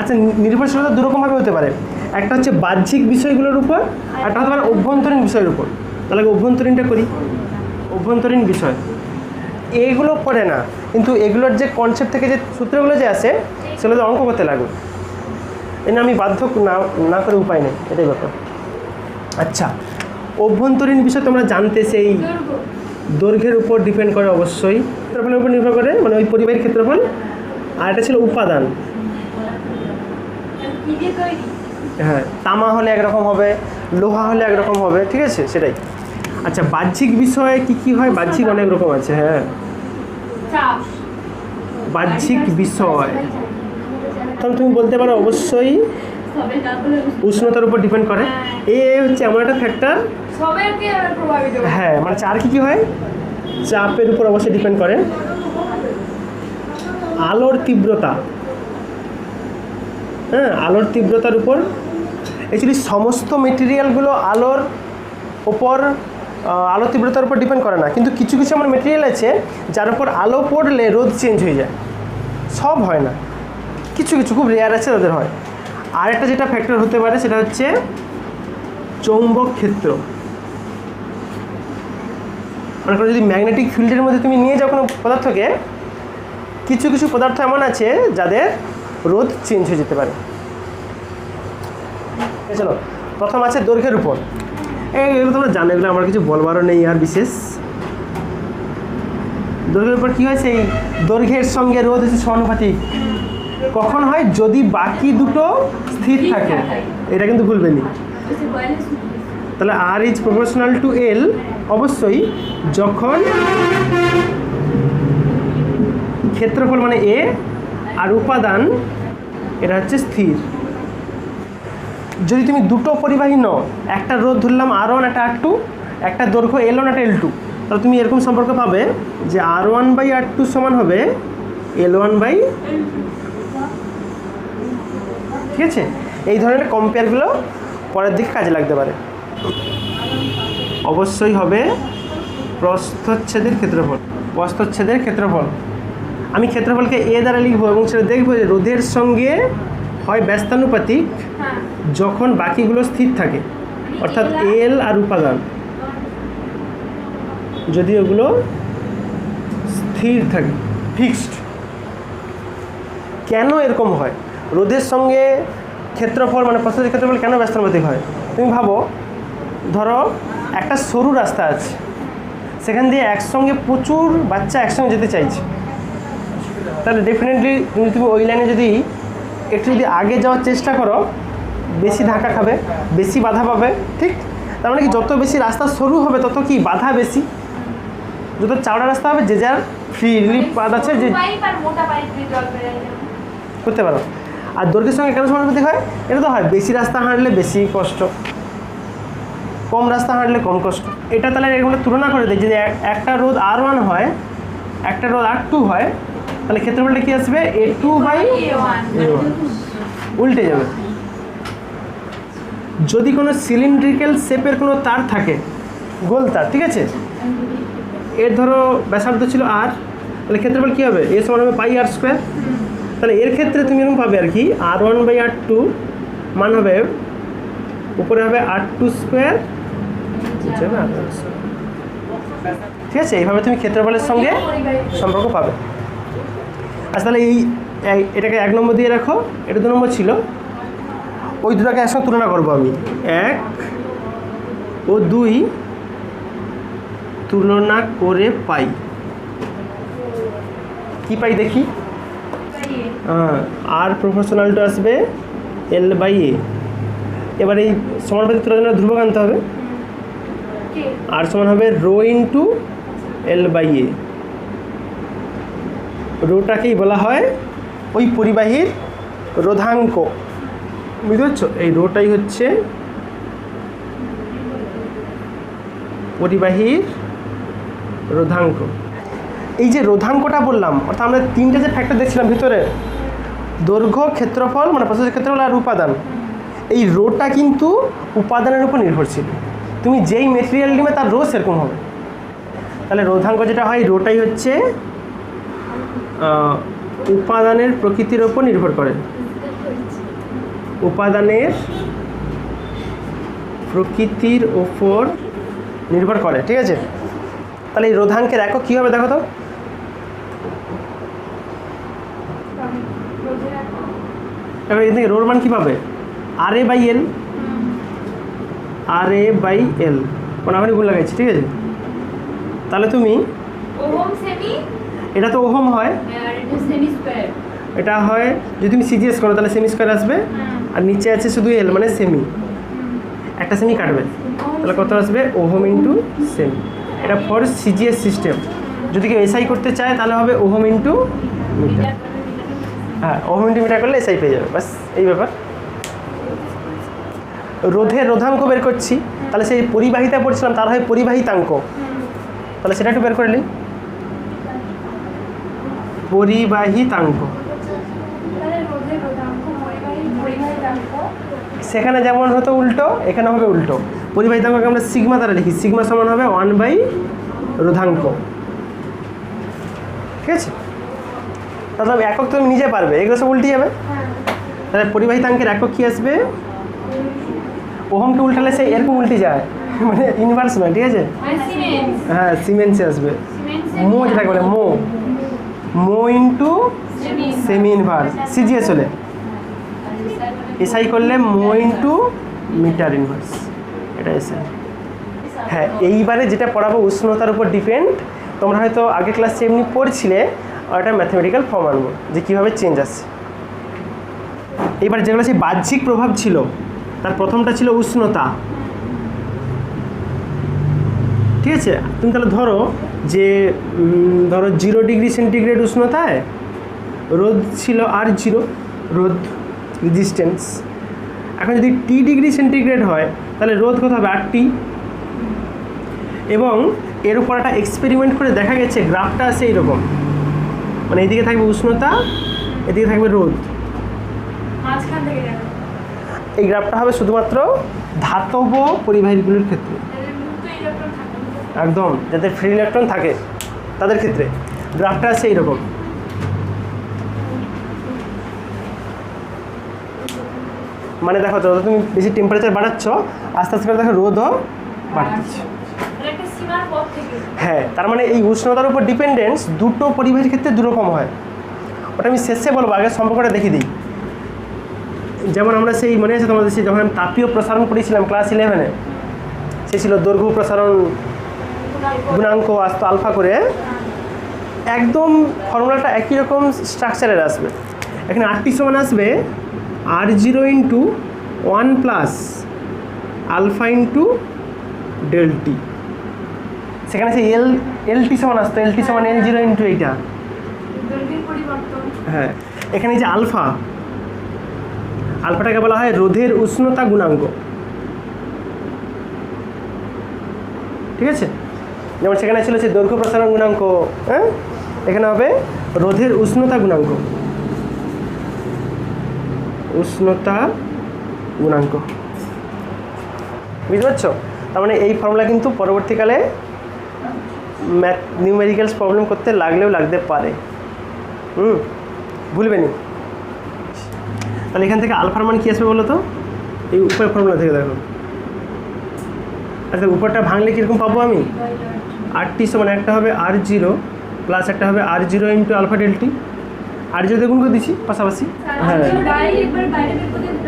আচ্ছা, নির্ভরশীলতা দুরকমভাবে হতে পারে, একটা হচ্ছে বাহ্যিক বিষয়গুলোর উপর, একটা হতে পারে অভ্যন্তরীণ বিষয়ের উপর। তাহলে অভ্যন্তরীণটা করি। অভ্যন্তরীণ বিষয় এইগুলো পড়ে না, কিন্তু এগুলোর যে কনসেপ্ট থেকে যে সূত্রগুলো যে আসে সেগুলো তো অঙ্ক করতে লাগবে, এনে আমি বাধ্য না করে উপায় নেই, এটাই ব্যাপার। আচ্ছা, অভ্যন্তরীণ বিষয় তোমরা জানতে সেই দৈর্ঘ্যের উপর ডিপেন্ড করে, অবশ্যই ক্ষেত্রফলের উপর নির্ভর করে, মানে ওই পরিবাহীর ক্ষেত্রফল। আর এটা ছিল উপাদান। হ্যাঁ, তামা হলে একরকম হবে, লোহা হলে একরকম হবে, ঠিক আছে, সেটাই। আচ্ছা, বাহ্যিক বিষয়ে কি কি হয়? বাহ্যিক অনেক রকম আছে। হ্যাঁ, বাহ্যিক বিষয় তখন তুমি বলতে পারো অবশ্যই উষ্ণতার উপর ডিপেন্ড করে। এ হচ্ছে এমন একটা ফ্যাক্টর, হ্যাঁ, মানে চার কি কি হয়, চাপের উপর অবশ্যই ডিপেন্ড করে। আলোর তীব্রতা, হ্যাঁ, আলোর তীব্রতার উপর। অ্যাকচুয়ালি সমস্ত মেটেরিয়ালগুলো আলোর ওপর, আলোর তীব্রতার উপর ডিপেন্ড করে না, কিন্তু কিছু কিছু এমন মেটেরিয়াল আছে যার উপর আলো পড়লে রোদ চেঞ্জ হয়ে যায়। সব হয় না, কিছু কিছু খুব রেয়ার আছে তাদের হয়। আর একটা যেটা ফ্যাক্টর হতে পারে সেটা হচ্ছে চৌম্বক ক্ষেত্র। মনে করো যদি ম্যাগনেটিক ফিল্ডের মধ্যে তুমি নিয়ে যাও কোনো পদার্থকে, কিছু কিছু পদার্থ এমন আছে যাদের রোদ চেঞ্জ হয়ে যেতে পারে। চলো, প্রথম আছে দৈর্ঘ্যের উপর। এগুলো তোমরা জানো, এগুলো আমার কিছু বলবারও নেই আর বিশেষ। দৈর্ঘ্যের উপর কী হয়, সেই দৈর্ঘ্যের সঙ্গে রোধ হচ্ছে সমানুপাতিক। কখন হয়? যদি বাকি দুটো স্থির থাকে, এটা কিন্তু ভুলবেনি। তাহলে আর ইজ প্রপোর্শনাল টু এল, অবশ্যই যখন ক্ষেত্রফল মানে এ আর উপাদান এটা হচ্ছে স্থির। যদি তুমি দুটো পরিবাহী নাও, একটা রোধ ধরলাম R1, একটা R2, একটা দৈর্ঘ্য L1, একটা L2, তাহলে তুমি এরকম সম্পর্ক পাবে যে R1/R2 সমান হবে L1/, ঠিক আছে। এই ধরনের কম্পেয়ারগুলো পরের দিকে কাজে লাগতে পারে। অবশ্যই হবে প্রস্থচ্ছেদের ক্ষেত্রফল। প্রস্থচ্ছেদের ক্ষেত্রফল আমি ক্ষেত্রফলকে এ দ্বারা লিখবো এবং সেটা দেখবো যে রোধের সঙ্গে হয় ব্যস্তানুপাতিক যখন বাকিগুলো স্থির থাকে, অর্থাৎ এল আর উপাদান যদি ওগুলো স্থির থাকে, ফিক্সড। কেন এরকম হয়? রোধের সঙ্গে ক্ষেত্রফল মানে প্রস্থচ্ছেদের ক্ষেত্রফল কেন ব্যস্তানুপাতিক হয়? তুমি ভাবো, ধরো একটা সরু রাস্তা আছে, সেখান দিয়ে একসঙ্গে প্রচুর বাচ্চা একসঙ্গে যেতে চাইছে, তাহলে ডেফিনেটলি তুমি ওই লাইনে যদি একটু যদি আগে যাওয়ার চেষ্টা করো, বেশি ধাক্কা খাবে, বেশি বাধা পাবে, ঠিক? তার মানে কি যত বেশি রাস্তা সরু হবে তত কি বাধা বেশি, যত চওড়া রাস্তা হবে যে যার ফ্রিলি পাদ আছে যে করতে পারো। আর দৈর্ঘ্যের সঙ্গে কেন সমানুপাতিক হয়? এটা তো হয় বেশি রাস্তা হাঁটলে বেশি কষ্ট, কম রাস্তা হাঁটলে কম কষ্ট। এটা তাহলে এগুলো তুলনা করে দেয়, যদি একটা রোধ R1 হয়, একটা রোধ R2 হয়, তাহলে ক্ষেত্রফলটা কি আসবে? A2/A1, উল্টে যাবে। যদি কোনো সিলিন্ড্রিক্যাল শেপের কোনো তার থাকে, গোল তার, ঠিক আছে, এর ধরো ব্যাসার্ধ ছিল R, তাহলে ক্ষেত্রফল কী হবে? A সমান হবে πr²। তাহলে এর ক্ষেত্রে তুমি এরকম পাবে আর কি, R1/R2 মান হবে উপরে হবে R2², ঠিক আছে। এইভাবে তুমি ক্ষেত্রফলের সঙ্গে সম্পর্ক পাবে। আচ্ছা, তাহলে এটাকে 1 নম্বর দিয়ে রাখো, এটা 2 নম্বর ছিল। ওই দুটাকে একসঙ্গে তুলনা করবো আমি, 1 ও 2 তুলনা করে পাই কি পাই দেখি। আর প্রপোর্শনাল টু আসবে L/A, এবার এই সমানুপাতিক তোলার জন্য ধ্রুবক আনতে হবে, আর সমান হবে রো ইন্টু এল বাই এ। রোটাকেই বলা হয় ওই পরিবাহীর রোধাঙ্ক, বুঝতে পারছো? এই রোটাই হচ্ছে পরিবাহীর রোধাঙ্ক। এই যে রোধাঙ্কটা বললাম, অর্থাৎ আমরা তিনটে যে ফ্যাক্টর দেখছিলাম ভিতরে, দৈর্ঘ্য, ক্ষেত্রফল মানে প্রস্থের ক্ষেত্রফল আর উপাদান, এই রোটা কিন্তু উপাদানের উপর নির্ভরশীল। তুমি যেই মেটেরিয়াল নিবে তার রো সেরকম হবে। তাহলে রোধাঙ্ক যেটা হয়, রোটাই হচ্ছে উপাদানের প্রকৃতির ওপর নির্ভর করে, উপাদানের প্রকৃতির ওপর নির্ভর করে, ঠিক আছে? তাহলে এই রোধাঙ্কের একক কী হবে দেখো তো। এবার এদিকে রোর মান কী পাবে? আর এ by L, R A by এল কোনাখানি গুণ লাগাইছি, ঠিক আছে? তাহলে তুমি এটা তো ওহম হয়, এটা হয় যদি তুমি সিজিএস করো তাহলে সেমি স্কোয়ার আসবে, আর নিচে আছে শুধু এল মানে সেমি, একটা সেমি কাটবে, তাহলে কত আসবে? Ohm into cm. এটা ফর সিজিএস সিস্টেম। যদি কেউ এসআই করতে চায় তাহলে হবে ওহম ইন্টু মিটার। হ্যাঁ, ওহম ইন্টু মিটার করলে এসআই পেয়ে যাবে, বাস এই ব্যাপার। রোধের রোধাঙ্ক বের করছি, তাহলে সেই পরিবাহিতা পড়ছিলাম তার হয় পরিবাহিতাঙ্ক, তাহলে সেটা একটু বের করে নিই। পরিবাহিতাঙ্ক সেখানে যেমন হতো উল্টো, এখানে হবে উল্টো। পরিবাহিতাঙ্ককে আমরা সিগমা দ্বারা লিখি, সিগমা সমান হবে 1 বাই রোধাঙ্ক, ঠিক আছে? তাহলে একক তুমি নিজে পারবে, এগুলো সব উল্টে যাবে। তাহলে পরিবাহিতাঙ্কের একক কী আসবে? ওহমকে উল্টালে সে এরকম উল্টে যায়, মানে ইনভার্স নয়, ঠিক আছে? হ্যাঁ, সিমেন্সে আসবে। মো যেটাকে বলে মো, মো ইন্টু সেমি ইনভার্স। সিজিএস হলে এসআই করলে মো ইন্টু মিটার ইনভার্স, এটা এসআই। হ্যাঁ, এইবারে যেটা পড়াবো উষ্ণতার উপর ডিপেন্ড। তোমরা হয়তো আগে ক্লাসে এমনি পড়ছিলে, আর একটা ম্যাথমেটিক্যাল ফর্ম আনবো যে কীভাবে চেঞ্জ আসছে। এবার যেগুলো সেই বাহ্যিক প্রভাব ছিল, তার প্রথমটা ছিল উষ্ণতা, ঠিক আছে? তুমি তাহলে ধরো যে 0 ডিগ্রি সেন্টিগ্রেড উষ্ণতায় রোদ ছিল R0, রোদ রেজিস্ট্যান্স। এখন যদি T ডিগ্রি সেন্টিগ্রেড হয় তাহলে রোদ কত হবে? RT। এবং এর উপর একটা এক্সপেরিমেন্ট করে দেখা গেছে গ্রাফটা আছে এইরকম, মানে এদিকে থাকবে উষ্ণতা, এদিকে থাকবে রোদ। এই গ্রাফটা হবে শুধুমাত্র ধাতব পরিবাহীগুলির ক্ষেত্রে, একদম যাদের ফ্রি ইলেকট্রন থাকে তাদের ক্ষেত্রে গ্রাফটা আছে এইরকম। মানে দেখো, যত তুমি বেশি টেম্পারেচার বাড়াচ্ছ আস্তে আস্তে করে দেখো রোদও বাড়তেছে। হ্যাঁ, তার মানে এই উষ্ণতার উপর ডিপেন্ডেন্স দুটো পরিবাহীর ক্ষেত্রে দুরকম হয়। ওটা আমি শেষে বলবো, আগে সম্পর্কটা দেখিয়ে দিই। যেমন আমরা সেই মনে আছে তোমাদের সেই যখন তাপীয় প্রসারণ পড়েছিলাম ক্লাস 11-এ, সে ছিল দৈর্ঘ্য প্রসারণ গুণাঙ্ক আসতো আলফা করে, একদম ফর্মুলাটা একই রকম স্ট্রাকচারের আসবে। এখানে RT সমান আসবে R0 into 1 plus alpha into ΔT। সেখানে সেই LT সমান আসতো LT সমান L0 ইন্টু এইটা। হ্যাঁ, এখানে যে আলফাটাকে বলা হয় রোধের উষ্ণতা গুণাঙ্ক, ঠিক আছে? যেমন সেখানে ছিল সে দৈর্ঘ্য প্রসারণ গুণাঙ্ক, হ্যাঁ, এখানে হবে রোধের উষ্ণতা গুণাঙ্ক, উষ্ণতা গুণাঙ্ক, বুঝতে পারছো? তার মানে এই ফর্মুলা কিন্তু পরবর্তীকালে নিউমেরিক্যালস প্রবলেম করতে লাগলেও লাগতে পারে, ভুলবে নি। তাহলে এখান থেকে আলফার মান কী আসবে বলো তো? এই উপরের ফর্মুলা থেকে দেখো। আচ্ছা, উপরটা ভাঙলে কীরকম পাবো আমি? RT সমান একটা হবে R0 প্লাস একটা হবে R0 into alpha ΔT। R0 গুণ করে দিচ্ছি পাশাপাশি। হ্যাঁ,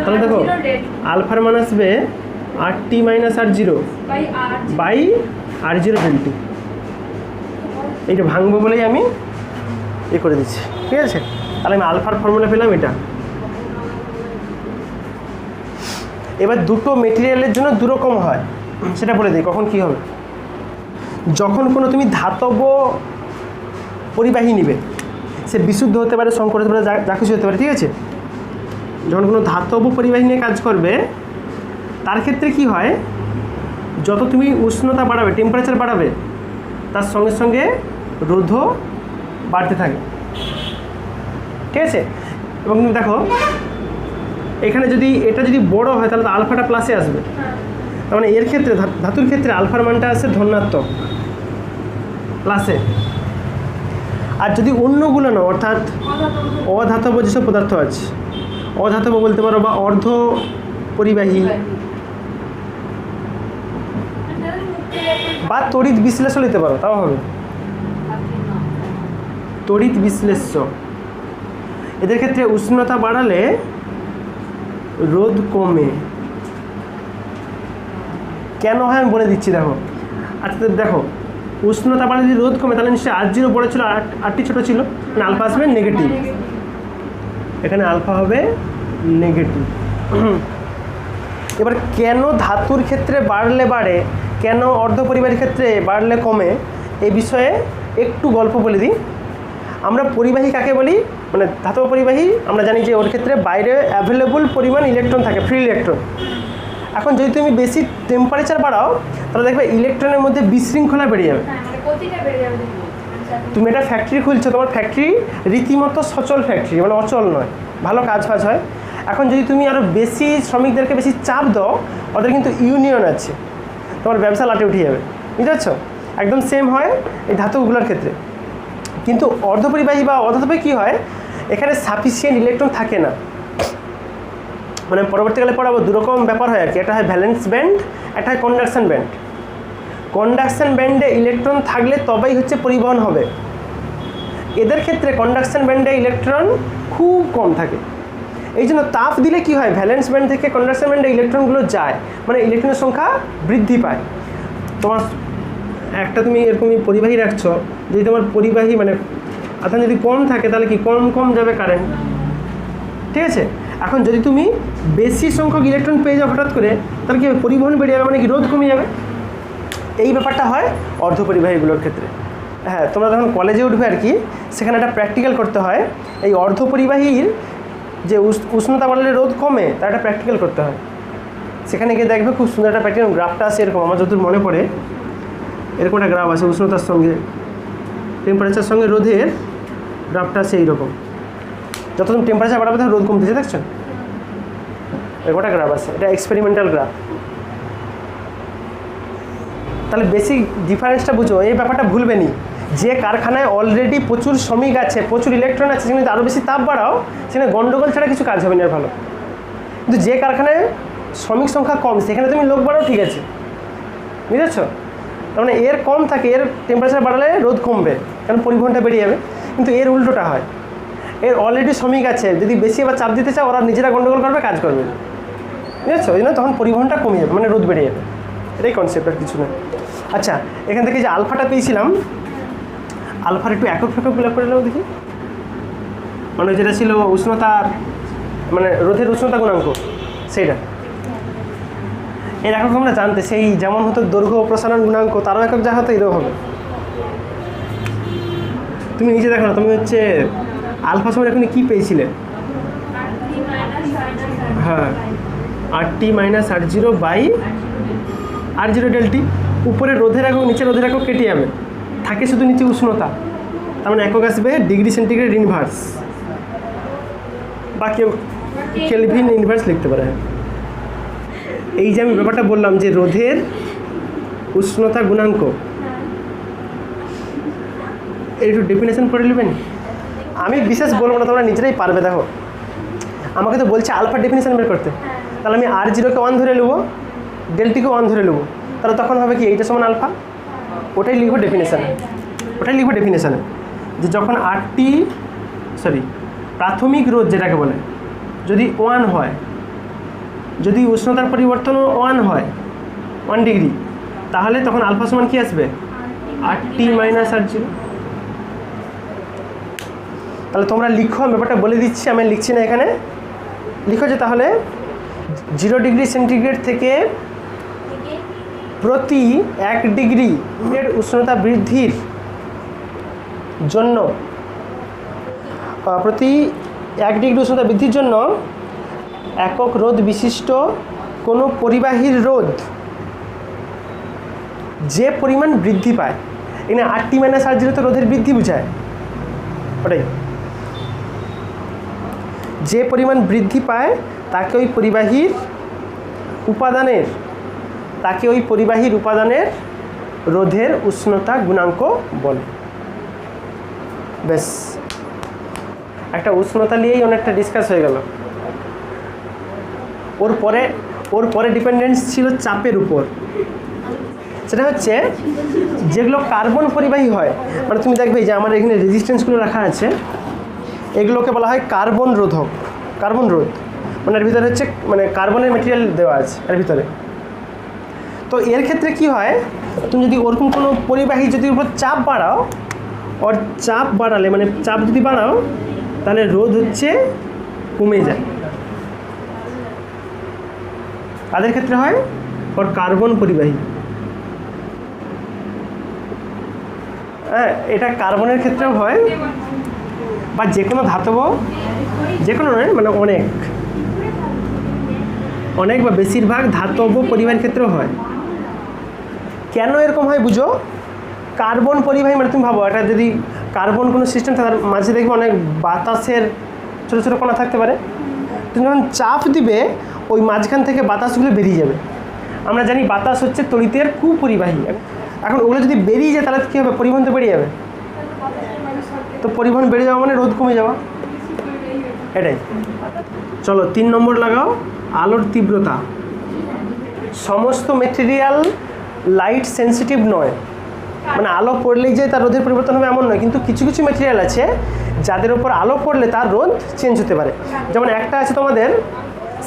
তাহলে দেখো আলফার মান আসবে RT minus R0 by R0 ΔT। এইটা ভাঙবো বলেই আমি এ করে দিচ্ছি, ঠিক আছে? তাহলে আমি আলফার ফর্মুলা পেলাম এটা। এবার দুটো মেটেরিয়ালের জন্য দুরকম হয়, সেটা বলে দিই কখন কী হবে। যখন কোনো তুমি ধাতব পরিবাহী নিবে, সে বিশুদ্ধ হতে পারে, সংকর হতে পারে, যা কিছু হতে পারে, ঠিক আছে। যখন কোনো ধাতব পরিবাহী নিয়ে কাজ করবে তার ক্ষেত্রে কি হয়, যত তুমি উষ্ণতা বাড়াবে, টেম্পারেচার বাড়াবে, তার সঙ্গে সঙ্গে রোধও বাড়তে থাকে, ঠিক আছে। এবং তুমি দেখো এখানে যদি এটা যদি বড় হয় তাহলে তো আলফাটা প্লাসে আসবে, তার মানে এর ক্ষেত্রে ধাতুর ক্ষেত্রে আলফার মানটা আসে ধনাত্মক প্লাসে। আর যদি অন্যগুলো না, অর্থাৎ অধাতব যেসব পদার্থ আছে, অধাতব বলতে পারো বা অর্ধ পরিবাহী বা তড়িৎ বিশ্লেষ্য নিতে পারো, তাও হবে। তড়িৎ বিশ্লেষ্য, এদের ক্ষেত্রে উষ্ণতা বাড়ালে রোধ কমে। কেন হয় আমি বলে দিচ্ছি, দেখো। আচ্ছা দেখো, উষ্ণতা বাড়ালে যদি রোধ কমে তাহলে নিশ্চয়ই R0 বড় ছিল, আরটি ছোটো ছিল, মানে আলফা আসবে নেগেটিভ, এখানে আলফা হবে নেগেটিভ। এবার কেন ধাতুর ক্ষেত্রে বাড়লে বাড়ে, কেন অর্ধপরিবাহীর ক্ষেত্রে বাড়লে কমে, এই বিষয়ে একটু গল্প বলে দিই। আমরা পরিবাহী কাকে বলি, মানে ধাতব পরিবাহী আমরা জানি যে ওর ক্ষেত্রে বাইরে অ্যাভেলেবল পরিমাণ ইলেকট্রন থাকে, ফ্রি ইলেকট্রন। এখন যদি তুমি বেশি টেম্পারেচার বাড়াও তাহলে দেখবে ইলেকট্রনের মধ্যে বিশৃঙ্খলা বেড়ে যাবে। তুমি একটা ফ্যাক্টরি খুলছো, তোমার ফ্যাক্টরি রীতিমতো সচল ফ্যাক্টরি, মানে অচল নয়, ভালো কাজ হয়। এখন যদি তুমি আরও বেশি শ্রমিকদেরকে বেশি চাপ দাও, ওদের কিন্তু ইউনিয়ন আছে, তোমার ব্যবসা লাটে উঠে যাবে, বুঝতে পারছো। একদম সেম হয় এই ধাতুগুলোর ক্ষেত্রে। কিন্তু অর্ধপরিবাহী বা অধাতবে কী হয়, এখানে সাফিসিয়েন্ট ইলেকট্রন থাকে না, মানে পরবর্তীকালে পড়াবো দুরকম ব্যাপার হয় আর কি। একটা হয় ভ্যালেন্স ব্যান্ড, একটা হয় কন্ডাকশন ব্যান্ড। কন্ডাকশন ব্যান্ডে ইলেকট্রন থাকলে তবেই হচ্ছে পরিবহন হবে। এদের ক্ষেত্রে কন্ডাকশন ব্যান্ডে ইলেকট্রন খুব কম থাকে, এই জন্য তাপ দিলে কি হয়, ভ্যালেন্স ব্যান্ড থেকে কন্ডাকশন ব্যান্ডে ইলেকট্রনগুলো যায়, মানে ইলেকট্রনের সংখ্যা বৃদ্ধি পায়। তোমার একটা তুমি এরকমই পরিবাহী রাখছো, যদি তোমার পরিবাহী মানে আধান যদি কম থাকে তাহলে কি কম যাবে কারেন্ট, ঠিক আছে। এখন যদি তুমি বেশি সংখ্যক ইলেকট্রন পেয়ে যাও হঠাৎ করে, তাহলে কি পরিবহন বেড়ে যাবে, মানে কি রোধ কমে যাবে। এই ব্যাপারটা হয় অর্ধপরিবাহীগুলোর ক্ষেত্রে। হ্যাঁ, তোমরা যখন কলেজে উঠবে আর কি, সেখানে একটা প্র্যাকটিক্যাল করতে হয়, এই অর্ধপরিবাহীর যে উষ্ণতা বাড়লে রোধ কমে তার একটা প্র্যাকটিক্যাল করতে হয়। সেখানে গিয়ে দেখবে খুব সুন্দর একটা প্র্যাকটিক্যাল গ্রাফটা আছে এরকম, আমার যতদূর মনে পড়ে এরকম একটা গ্রাফ আছে, উষ্ণতার সঙ্গে টেম্পারেচার সঙ্গে রোধের গ্রাফটা আছে এইরকম। যত তুমি টেম্পারেচার বাড়াবে তখন রোধ কমতেছে, দেখছো এরকম একটা গ্রাফ আছে, এটা এক্সপেরিমেন্টাল গ্রাফ। তাহলে বেসিক ডিফারেন্সটা বুঝো, এই ব্যাপারটা ভুলবে নি। যে কারখানায় অলরেডি প্রচুর শ্রমিক আছে, প্রচুর ইলেকট্রন আছে, সেখানে আরও বেশি তাপ বাড়াও, সেখানে গন্ডগোল ছাড়া কিছু কাজ হবে না ভালো। কিন্তু যে কারখানায় শ্রমিক সংখ্যা কম, সেখানে তুমি লোক বাড়াও, ঠিক আছে, বুঝেছ। তার মানে এর কম থাকে, এর টেম্পারেচার বাড়ালে রোধ কমবে, কারণ পরিবহনটা বেড়ে যাবে। কিন্তু এর উল্টোটা হয়, এর অলরেডি শ্রমিক আছে, যদি বেশি আবার চাপ দিতে চাও ওরা নিজেরা গন্ডগোল করবে, কাজ করবে, বুঝেছো। ওই জন্য তখন পরিবহনটা কমে যাবে, মানে রোধ বেড়ে যাবে। এটাই কনসেপ্ট, আর কিছু না। আচ্ছা, এখান থেকে যে আলফাটা পেয়েছিলাম, আলফার একটু একক ফেককগুলো করে নেব দেখি। মানে যেটা ছিল উষ্ণতার, মানে রোধের উষ্ণতা গুণাঙ্ক, সেইটা এর একক আমরা জানতে, সেই যেমন হতো দৈর্ঘ্য প্রসারণ গুণাঙ্ক, তারও একক যা হতো এরও হবে। তুমি নিজে দেখো না, তুমি হচ্ছে আলফা সময় এখন কী পেয়েছিলে? হ্যাঁ, RT - R0 বাই R0 ডেল্টি। উপরে রোধের একক, নিচে রোধের একক কেটে যাবে, থাকে শুধু নিচে উষ্ণতা, তার মানে একক আসবে ডিগ্রি সেন্টিগ্রেড ইনভার্স, বা কেউ কেলভিন ইনভার্স লিখতে পারে। এই যে আমি ব্যাপারটা বললাম যে রোধের উষ্ণতা গুণাঙ্ক, এর একটু ডেফিনেশন পড়ে নেবেন। আমি বিশেষ বলবো না, তোমরা নিজেরাই পারবে। দেখো, আমাকে তো বলছে আলফা ডেফিনেশন বের করতে, তাহলে আমি R0কে 1 ধরে নেবো, ডেল্টিকে 1 ধরে নেবো, তাহলে তখন হবে কি এইটা সমান আলফা। ওটাই লিখবো ডেফিনেশানে, যে যখন প্রাথমিক রোধ যেটাকে বলে যদি 1 হয়, যদি উষ্ণতার পরিবর্তনও 1 হয়, 1 ডিগ্রি, তাহলে তখন আলফা সমান কি আসবে? RT - R0। তাহলে তোমরা লিখো, ব্যাপারটা বলে দিচ্ছি, আমি লিখছি না এখানে, লিখো যে তাহলে 0 ডিগ্রি সেন্টিগ্রেড থেকে প্রতি 1 ডিগ্রি উষ্ণতা বৃদ্ধির জন্য প্রতি 1 ডিগ্রি উষ্ণতা বৃদ্ধির জন্য একক রোধ বিশিষ্ট কোনো পরিবাহীর রোধ যে পরিমাণ বৃদ্ধি পায়, এখানে RT - R0 তো রোধের বৃদ্ধি বোঝায়, ওটাই যে পরিমাণ বৃদ্ধি পায় তাকে ওই পরিবাহীর উপাদানের রোধের উষ্ণতা গুণাঙ্ক বলে। বেশ, একটা উষ্ণতা নিয়েই অনেকটা ডিসকাস হয়ে গেল। ওর পরে ডিপেন্ডেন্স ছিল চাপের উপর। সেটা হচ্ছে যেগুলো কার্বন পরিবাহী হয়, মানে তুমি দেখবে যে আমার এখানে রেজিস্ট্যান্সগুলো রাখা আছে, এগুলোকে বলা হয় কার্বন রোধ। মানে এর ভিতরে হচ্ছে মানে কার্বনের মেটেরিয়াল দেওয়া আছে এর ভিতরে। তো এর ক্ষেত্রে কি হয়, তুমি যদি ওরকম কোনো পরিবাহী যদি উপর চাপ বাড়াও, ওর চাপ বাড়ালে মানে চাপ যদি বাড়াও তাহলে রোধ হচ্ছে কমে যায়। তাদের ক্ষেত্রে হয় ওর কার্বন পরিবাহী। হ্যাঁ, এটা কার্বনের ক্ষেত্রেও হয়, বা যে কোনো ধাতব, যে কোনো নয় মানে অনেক বা বেশিরভাগ ধাতব পরিবাহীর ক্ষেত্রেও হয়। কেন এরকম হয় বুঝো? কার্বন পরিবাহী মানে তুমি ভাবো এটা যদি কার্বন কোনো সিস্টেম থাকে, তার মাঝে দেখবে অনেক বাতাসের ছোটো ছোটো কণা থাকতে পারে। তুমি যখন চাপ দিবে ওই মাঝখান থেকে বাতাসগুলো বেরিয়ে যাবে। আমরা জানি বাতাস হচ্ছে তড়িতের কুপরিবাহী। এখন ওগুলো যদি বেরিয়ে যায় তাহলে কী হবে? পরিবহন তো বেড়ে যাবে। তো পরিবহন বেড়ে যাওয়া মানে রোধ কমে যাওয়া, এটাই। চলো 3 নম্বর লাগাও, আলোর তীব্রতা। সমস্ত মেটেরিয়াল লাইট সেন্সিটিভ নয়, মানে আলো পড়লেই যে তার রোধের পরিবর্তন হবে এমন নয়, কিন্তু কিছু কিছু মেটেরিয়াল আছে যাদের উপর আলো পড়লে তার রোধ চেঞ্জ হতে পারে। যেমন একটা আছে তোমাদের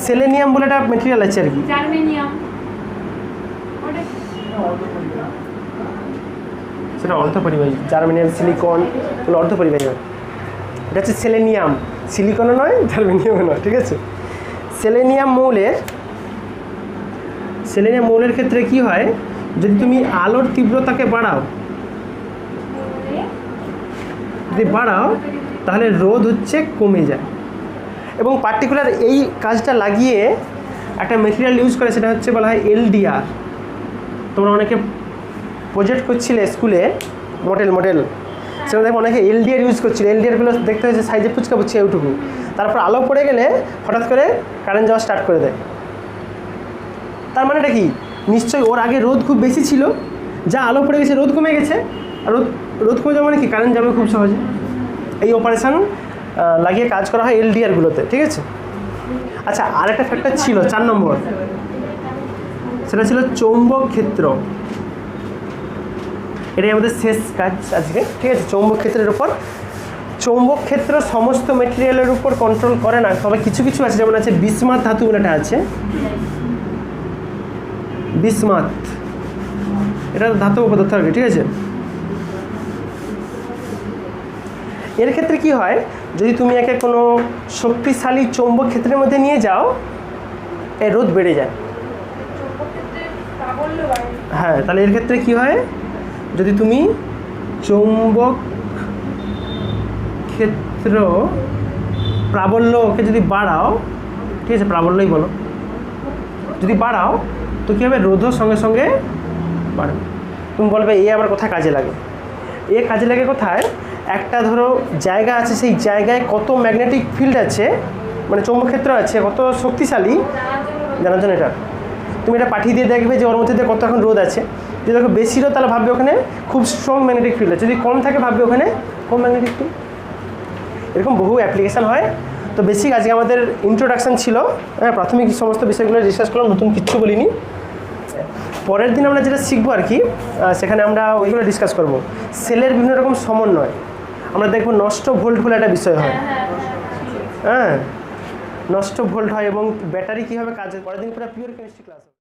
সেলেনিয়াম বলে একটা মেটেরিয়াল আছে আর কি, সেটা অর্ধপরিবাহী। জার্মেনিয়াম, সিলিকন এগুলো অর্ধপরিবাহী হয়। এটা হচ্ছে সেলেনিয়াম, সিলিকনও নয় জার্মেনিয়ামও নয়, ঠিক আছে। সেলেনিয়াম মৌলের ক্ষেত্রে কি হয়, যদি তুমি আলোর তীব্রতাকে বাড়াও তাহলে রোধ হচ্ছে কমে যায়। এবং পার্টিকুলার এই কাজটা লাগিয়ে একটা মেটেরিয়াল ইউজ করে, সেটা হচ্ছে বলা হয় LDR। তোমরা অনেকে প্রজেক্ট করছিলে স্কুলে, মডেল সেটা দেখো অনেকে LDR ইউজ করছিল। LDRগুলো দেখতে হয়েছে সাইজে ফুচকা পুচকা এইটুকু, তারপর আলো পড়ে গেলে হঠাৎ করে কারেন্ট যাওয়া স্টার্ট করে দেয়। তার মানেটা কি? নিশ্চয়ই ওর আগে রোধ খুব বেশি ছিল, যা আলো পড়ে গেছে রোধ কমে গেছে। আর রোধ কমে যাওয়া মানে কি? কারেন্ট যাবে খুব সহজে। এই অপারেশন লাগিয়ে কাজ করা হয় LDRগুলোতে, ঠিক আছে। আচ্ছা, আর একটা ফ্যাক্টর ছিল 4 নম্বর, সেটা ছিল চৌম্বক ক্ষেত্র। এটাই আমাদের শেষ কাজ আজকে, ঠিক আছে। চৌম্বক ক্ষেত্রের উপর। চৌম্বক ক্ষেত্র সমস্ত মেটেরিয়ালের উপর কন্ট্রোল করে না, তবে কিছু কিছু আছে, যেমন আছে বিসমাথ ধাতু বলে একটা আছে। বিসমাথ এটা ধাতব পদার্থ আর কি, ঠিক আছে। এর ক্ষেত্রে কি হয়, যদি তুমি একে কোনো শক্তিশালী চৌম্বক ক্ষেত্রের মধ্যে নিয়ে যাও, এর রোধ বেড়ে যায়। হ্যাঁ, তাহলে এর ক্ষেত্রে কি হয়, যদি তুমি চৌম্বক ক্ষেত্র প্রাবল্যকে যদি বাড়াও, ঠিক আছে, প্রাবল্যই বলো, যদি বাড়াও তো কী হবে? রোধও সঙ্গে সঙ্গে বাড়বে। তুমি বলবে এ আবার কোথায় কাজে লাগে? এ কাজে লাগে কোথায়? একটা ধরো জায়গা আছে, সেই জায়গায় কত ম্যাগনেটিক ফিল্ড আছে, মানে চৌম্বক ক্ষেত্র আছে, কত শক্তিশালী জানার জন্য এটা তুমি এটা পাঠিয়ে দিয়ে দেখবে যে ওর মধ্যে কত এখন রোধ আছে। যদি দেখো বেশি রোধ তাহলে ভাববে ওখানে খুব স্ট্রং ম্যাগনেটিক ফিল্ড আছে, যদি কম থাকে ভাববে ওখানে কম ম্যাগনেটিক ফিল্ড। এরকম বহু অ্যাপ্লিকেশান হয়। তো বেসিক আজকে আমাদের ইন্ট্রোডাকশান ছিল, হ্যাঁ, প্রাথমিক সমস্ত বিষয়গুলো ডিসকাস করলাম, নতুন কিচ্ছু বলিনি। পরের দিন আমরা যেটা শিখবো আর কি, সেখানে আমরা ওইগুলো ডিসকাস করব। সেলের বিভিন্ন রকম সমন্বয় আমরা দেখব, নষ্ট ভোল্ট বলে একটা বিষয় হয়, হ্যাঁ, নষ্ট ভোল্ট হয় এবং ব্যাটারি কীভাবে কাজ হয়। পরের দিন পুরো পিওর কেমিস্ট্রি ক্লাস।